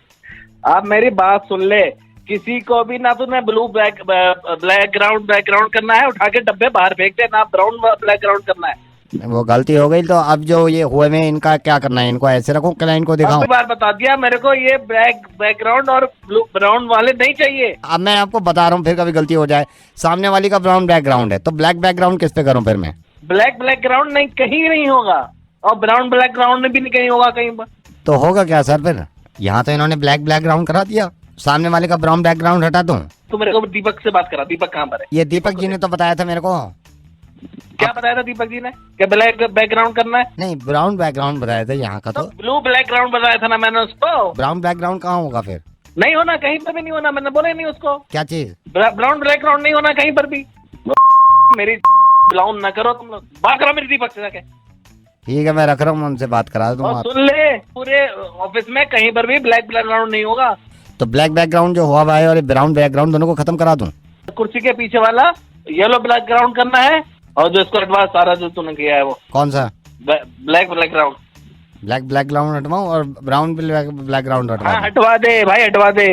आप मेरी बात सुन ले, किसी को भी ना तो ब्लू बैकग्राउंड करना है, उठा के डब्बे बाहर फेंक दे, ना ब्राउन बैकग्राउंड करना है। वो गलती हो गई, तो अब जो ये हुए में इनका क्या करना है? इनको ऐसे रखूं, क्लाइंट को दिखाऊं? बार बता दिया मेरे को, ये बैकग्राउंड और ब्लू ब्राउन वाले नहीं चाहिए। अब मैं आपको बता रहा हूँ, फिर कभी गलती हो जाए। सामने वाली का ब्राउन बैकग्राउंड है, तो ब्लैक बैकग्राउंड किस पे करूँ फिर मैं? ब्लैक बैकग्राउंड नहीं, कहीं नहीं होगा, और ब्राउन बैकग्राउंड भी नहीं कहीं होगा कहीं पर। तो होगा क्या सर फिर? यहाँ तो इन्होंने ब्लैक बैकग्राउंड करा दिया, सामने वाले का ब्राउन बैकग्राउंड हटा दूं? तो मेरे को दीपक से बात करा। दीपक कहाँ पर है? ये दीपक जी ने तो बताया था मेरे को। क्या बताया था दीपक जी ने? क्या ब्लैक बैकग्राउंड करना है? नहीं, ब्राउन बैकग्राउंड बताया था यहाँ का। तो ब्लू बैकग्राउंड बताया था ना मैंने उसको। ब्राउन बैकग्राउंड कहाँ होगा फिर? नहीं होना, कहीं पर भी नहीं होना, मैंने बोला नहीं उसको। क्या चीज? ब्राउन बैकग्राउंड नहीं होना कहीं पर भी। मेरी ब्राउन ना करो तुम लोग, बात करो मेरी दीपक से जाके। ठीक है, मैं रख रहा हूँ, मैं उनसे बात करा दूंगा। और सुन ले, पूरे ऑफिस में कहीं पर भी ब्लैक बैकग्राउंड नहीं होगा। तो ब्लैक बैकग्राउंड जो हुआ हुआ है और ब्राउन बैकग्राउंड दोनों को खत्म करा दूं? कुर्सी के पीछे वाला येलो बैकग्राउंड करना है, और जो इसको हटवा सारा जो तूने किया है वो कौन सा? Black background. ब्लैक बैकग्राउंड हटवाऊं और ब्राउन बैकग्राउंड हाँ, हटवा? हटवा दे भाई, हटवा दे,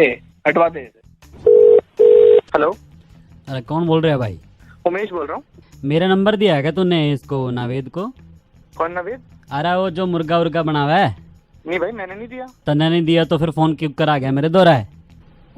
हटवा दे। हेलो, अरे कौन बोल रहे हैं भाई? उमेश बोल रहा हूँ। मेरा नंबर दिया है क्या तूने इसको, नावेद को? कौन नवेद? अरे वो जो मुर्गा उर्गा बनावा है। नहीं भाई, मैंने नहीं दिया। तने नहीं दिया तो फिर फोन क्यों करा गया मेरे द्वारा है?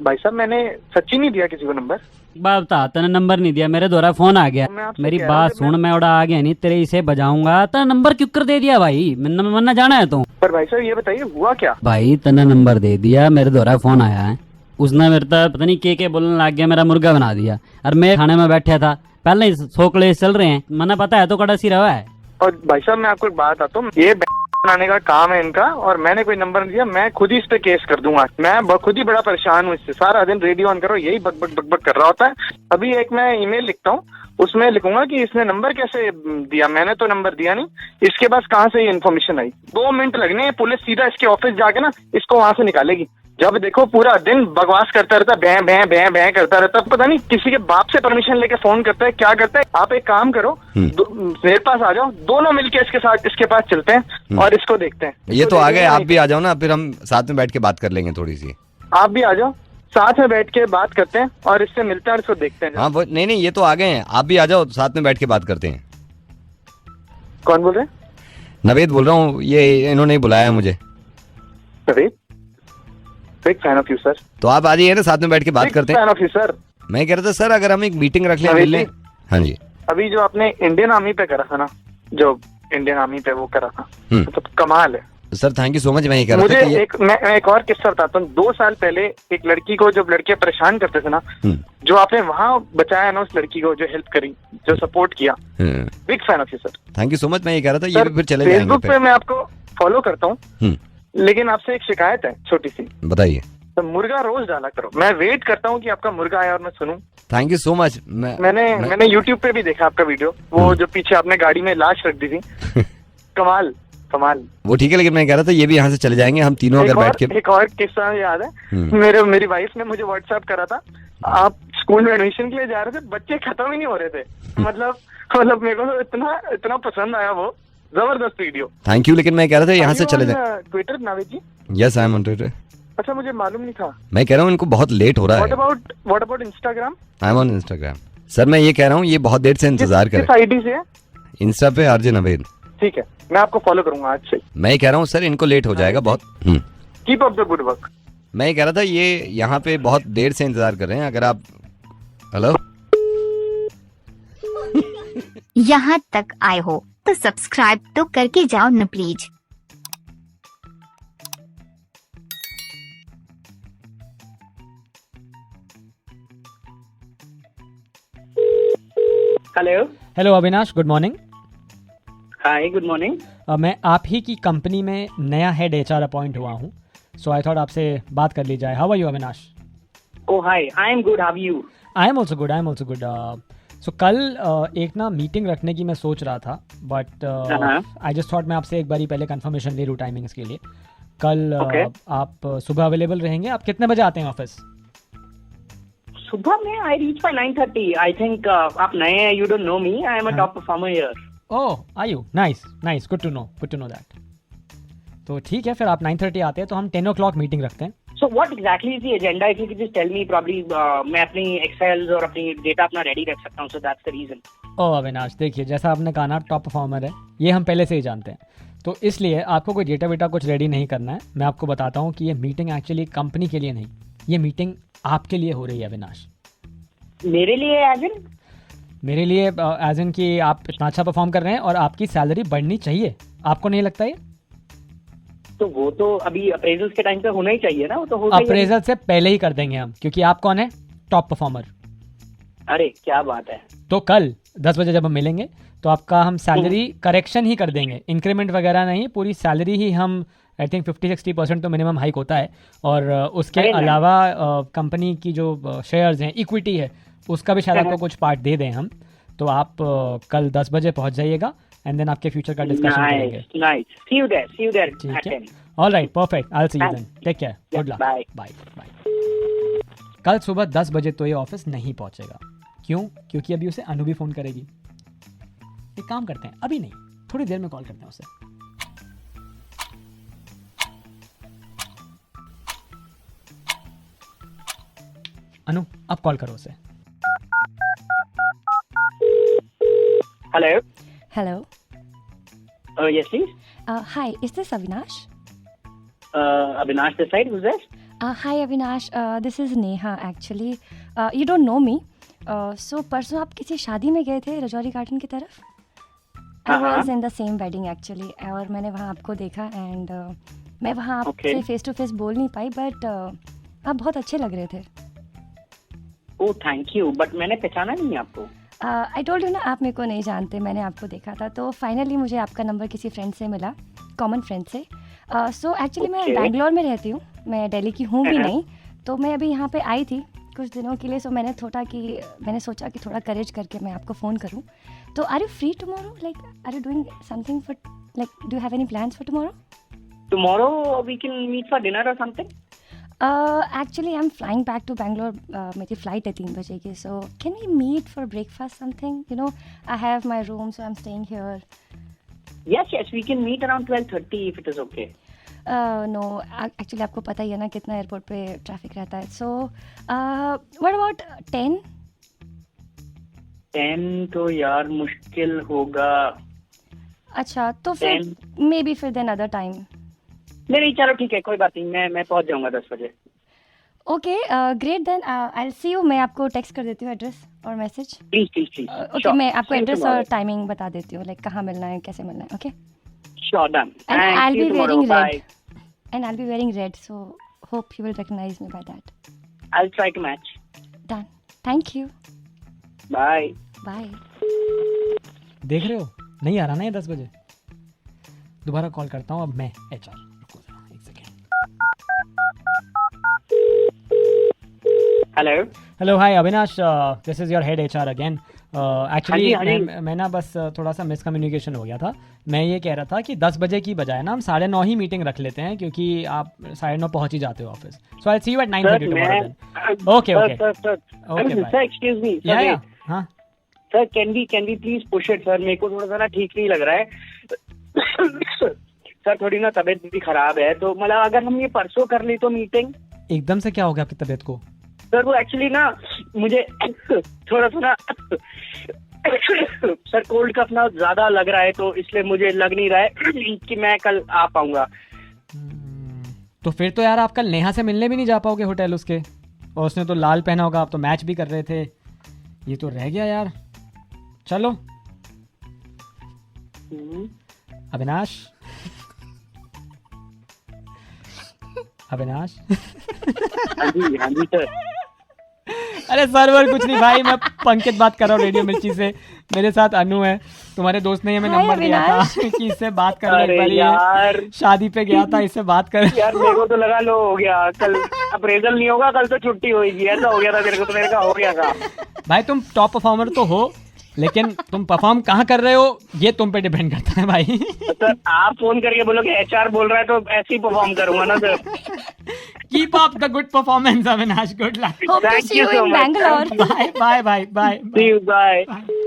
भाई साहब, मैंने सच्ची नहीं दिया किसी को नंबर। बात बता, तने नंबर नहीं दिया, मेरे द्वारा फोन आ गया। मैं आपसे मेरी कह रहा बात हूँ, सुन, मैं उड़ा आ गया नहीं तेरे इसे बजाऊंगा। तने नंबर क्यों कर दे दिया भाई? मरना जाना है तू? पर भाई साहब ये बताइए हुआ क्या? भाई तने नंबर दे दिया, मेरे द्वारा फोन आया है, उसने मेरे तक पता नहीं के बोलने लग गया, मेरा मुर्गा बना दिया। और मैं खाने में बैठा था, पहले ही 100 कलेश चल रहे हैं, मना पता है तो कड़ा सी रहा है। और भाई साहब मैं आपको एक बात आता हूँ, ये बनाने का काम है इनका, और मैंने कोई नंबर नहीं दिया। मैं खुद ही इस पे केस कर दूंगा। मैं खुद ही बड़ा परेशान हूँ इससे। सारा दिन रेडियो ऑन करो, यही बक बक बक बक कर रहा होता है। अभी एक मैं ईमेल लिखता हूँ, उसमें लिखूंगा कि इसने नंबर कैसे दिया, मैंने तो नंबर दिया नहीं, इसके पास कहाँ से ये इन्फॉर्मेशन आई। 2 मिनट लगने हैं, पुलिस सीधा इसके ऑफिस जाके ना इसको वहां से निकालेगी। जब देखो पूरा दिन बकवास करता रहता, भैं भैं भैं भैं करता रहता, पता नहीं किसी के बाप से परमिशन लेके फोन करता है, क्या करता है। आप एक काम करो, मेरे पास आ जाओ, दोनों मिलके इसके साथ इसके पास चलते हैं और इसको देखते हैं। ये तो आ गए, आप भी आ जाओ ना, फिर हम साथ में बैठ के बात कर लेंगे थोड़ी सी। आप भी आ जाओ, साथ में बैठ के बात करते हैं और इससे मिलते हैं और इसको देखते हैं। हाँ वो नहीं, ये तो आ गए हैं, आप भी आ जाओ, साथ में बैठ के बात करते हैं। कौन बोल रहे हैं? नवेद बोल रहा हूँ, ये इन्होंने ही बुलाया है मुझे। Naved, big fan of you sir. तो आप आ जाइए ना, साथ में बैठ के बात करते हैं। Fan of you sir. मैं कह रहा था सर, अगर हम एक मीटिंग रख लें, मिल लें। हाँ जी। अभी जो आपने इंडियन आर्मी पे करा था ना, जो इंडियन आर्मी पे वो करा था, तो कमाल है sir. Thank you so much. मैं ये कह रहा मुझे था कि मैं एक और किस्सा बताता हूँ। 2 साल पहले एक लड़की को, जब लड़के परेशान करते थे ना, जो आपने वहाँ बचाया ना उस लड़की को, जो हेल्प करी, जो सपोर्ट किया, big fan of you sir. Thank you so much. मैं ये कह रहा था, ये भी फिर चले जाएंगे। फेसबुक पे मैं आपको फॉलो करता हूँ, लेकिन आपसे एक शिकायत है छोटी सी। बताइए। तो मुर्गा रोज डाला करो, मैं वेट करता हूँ कि आपका मुर्गा आए और मैं सुनूं। Thank you so much. मैंने YouTube पे भी देखा आपका वीडियो, वो जो पीछे आपने गाड़ी में लाश रख दी थी। कमाल कमाल। वो ठीक है, लेकिन मैं कह रहा था ये भी यहाँ से चले जाएंगे हम तीनों अगर बैठ के। एक और किस्सा याद है, मेरी वाइफ ने मुझे व्हाट्सएप करा था, आप स्कूल में एडमिशन के लिए जा रहे थे, बच्चे खत्म ही नहीं हो रहे थे। मतलब मेरे को तो इतना पसंद आया वो, जबरदस्त वीडियो। थैंक यू, लेकिन मैं कह रहा था यहाँ से चले जाए। Twitter Naved ji? Yes, I am on Twitter. अच्छा, मुझे मालूम नहीं था। मैं कह रहा हूँ इनको बहुत लेट हो रहा है। What about Instagram? I am on Instagram. Sir मैं ये कह रहा हूँ, ये बहुत देर से इंतजार कर रहे हैं। आईडी से है? इंस्टा पे आरजे नवेद। ठीक है, मैं आपको फॉलो करूंगा आज से। मैं ये कह रहा हूँ सर, इनको लेट हो जाएगा बहुत। Keep up the good work. मैं ये कह रहा था, ये यहाँ पे बहुत देर से इंतजार कर रहे हैं, अगर आप। हेलो। यहाँ तक आए हो तो सब्सक्राइब तो करके जाओ न please. Hello. Hello Avinash, good morning. Hi, good morning. मैं आप ही की कंपनी में नया हेड HR अपॉइंट हुआ हूँ, सो आई थॉट आपसे बात कर ली जाए। How are you Avinash? Oh hi, I am good, how are you? I am also good. So कल एक ना मीटिंग रखने की मैं सोच रहा था, बट आई जस्ट थॉट मैं आपसे एक बारी पहले कंफर्मेशन ले लूँ टाइमिंग्स के लिए। कल आप सुबह अवेलेबल रहेंगे? आप कितने बजे आते हैं ऑफिस? सुबह में I reach by 9:30। I think आप नए हैं, you don't know me, I am a top performer here. Oh, are you? Nice, good to know that. तो ठीक है, फिर आप 9:30 आते हैं तो हम 10 o'clock मीटिंग रखते हैं। So what exactly is the agenda? If you could just tell me, probably मैं अपनी एक्सेल्स और अपनी डेटा अपना रेडी रख सकता हूँ, so that's the reason. ओह अविनाश, देखिए जैसा आपने कहा ना, टॉप परफॉर्मर है, ये हम पहले से ही जानते हैं, तो इसलिए आपको कोई डेटा वेटा कुछ रेडी नहीं करना है। मैं आपको बताता हूँ कि ये मीटिंग एक्चुअली कंपनी के लिए नहीं, ये मीटिंग आपके लिए हो रही है अविनाश। मेरे लिए एज इन? मेरे लिए एज इन कि आप इतना अच्छा परफॉर्म कर रहे हैं और आपकी सैलरी बढ़नी चाहिए। आपको नहीं लगता ये? तो वो तो अभी अप्रेजल्स के टाइम पे होना ही चाहिए ना, वो तो होगा। अप्रेजल से पहले ही कर देंगे हम, क्योंकि आप कौन है? Top performer. अरे क्या बात है। तो कल 10 बजे जब हम मिलेंगे तो आपका हम सैलरी करेक्शन ही कर देंगे, इंक्रीमेंट वगैरह नहीं, पूरी सैलरी ही हम आई थिंक 50-60% तो मिनिमम हाइक होता है, और उसके अलावा कंपनी की जो शेयर्स हैं, इक्विटी है, उसका भी शायद आपको कुछ पार्ट दे दें हम। तो आप कल 10 बजे पहुंच जाइएगा एंड देन आपके फ्यूचर का डिस्कशन करेंगे. नाइस. सी यू देयर ठीक at है. 10. Alright, perfect. I will see you then. Take care. Good luck. Bye. Bye. कल सुबह 10 बजे तो ये ऑफिस नहीं पहुंचेगा. क्यों? क्योंकि अभी उसे अनु भी फोन करेगी. एक काम करते हैं, अभी नहीं, थोड़ी देर में कॉल करते हैं उसे. अनु, अब कॉल करो उसे. Hello. Hello. Yes, please. Hi, is this Avinash? Avinash this side. Who's this? Hi Avinash, this is Neha actually. You don't know me. So परसों आप किसी शादी में गए थे रजौरी गार्डन की तरफ. I was in the same wedding actually और मैंने वहाँ आपको देखा and मैं वहाँ आपसे फेस टू फेस बोल नहीं पाई बट आप बहुत अच्छे लग रहे थे. Oh, thank you. But मैंने पहचाना नहीं आपको. आई टोल्ड यू ना, आप मेरे को नहीं जानते, मैंने आपको देखा था. तो फाइनली मुझे आपका नंबर किसी फ्रेंड से मिला, कॉमन फ्रेंड से. सो एक्चुअली मैं बैंगलोर में रहती हूँ, मैं दिल्ली की हूँ भी नहीं. तो मैं अभी यहाँ पे आई थी कुछ दिनों के लिए. सो मैंने सोचा कि थोड़ा करेज करके मैं आपको फ़ोन करूँ. तो are you free tomorrow? Like are you doing something for, like do you have any plans for tomorrow? Tomorrow we can meet for dinner or something. Actually I'm flying back to Bangalore. मेरी flight है 3 बजे की. So can we meet for breakfast something? You know, I have my room so I'm staying here. Yes, we can meet around 12:30 if it is okay. No, actually आपको पता ही है ना कितना airport पे ट्रैफिक रहता है. So what about 10? 10 तो यार मुश्किल होगा. अच्छा, तो फिर मे बी फिर देन अदर टाइम. नहीं चलो ठीक है, कोई बात नहीं, मैं पहुंच जाऊंगा 10 बजे. Okay, great then I will see you. मैं आपको टेक्स्ट कर देती हूँ एड्रेस और मैसेज. प्लीज. ओके, मैं आपको एड्रेस और टाइमिंग बता देती हूँ, लाइक कहाँ मिलना है, कैसे मिलना है. Okay, sure, done. And I will be wearing red so hope you will recognise me by that. I will try to match. Done. Thank you. Bye. देख रहे हो, नहीं आ रहा ना ये 10 बजे. दोबारा कॉल करता हूँ अब मैं. HR hello hi Avinash, this is your head HR again. Actually मैं ना बस थोड़ा सा मिसकम्युनिकेशन हो गया था. मैं ये कह रहा था कि 10 बजे की बजाय ना हम 9:30 ही मीटिंग रख लेते हैं क्योंकि आप 9:30 पहुंच ही जाते हो office. So I see you at 9:30 tomorrow then. Okay sir excuse me. Yeah हाँ sir, can we please push it sir. मेरे को थोड़ा सा ना ठीक नहीं लग रहा है सर. थोड़ी ना तबीयत भी खराब है, तो मतलब अगर हम ये परसों कर ली तो मीटिंग. एकदम से क्या हो गया आपकी तबीयत को? सर वो एक्चुअली ना मुझे थोड़ा सा ना सर कोल्ड कफ ना ज्यादा लग रहा है, तो इसलिए मुझे लग नहीं रहा है कि मैं कल आ पाऊंगा. तो फिर तो यार आप कल नेहा से मिलने भी नहीं जा पाओगे होटल उसके. और उसने तो लाल पहना होगा, आप तो मैच भी कर रहे थे. ये तो रह गया यार. चलो अविनाश. हाँ जी सर. अरे सर्वर कुछ नहीं भाई, मैं पंकज बात कर रहा हूँ रेडियो मिर्ची से. मेरे साथ अनु है, तुम्हारे दोस्त ने हमें नंबर दिया था कि इससे बात कर लो. यार शादी पे गया था, इससे बात कर. यार मेरे को तो लगा लो हो गया, कल अप्रेजल नहीं होगा, कल तो छुट्टी होगी. ऐसा हो गया था मेरे को, तो मेरे का हो गया था. भाई तुम टॉप परफॉर्मर तो हो, लेकिन तुम परफॉर्म कहाँ कर रहे हो ये तुम पे डिपेंड करता है भाई. सर आप फोन करके बोलो कि HR बोल रहा है तो ऐसे ही परफॉर्म करूंगा ना sir. Keep up the good performance Avinash. Good luck. Hope to see you in Bangalore. Bye. See you, bye.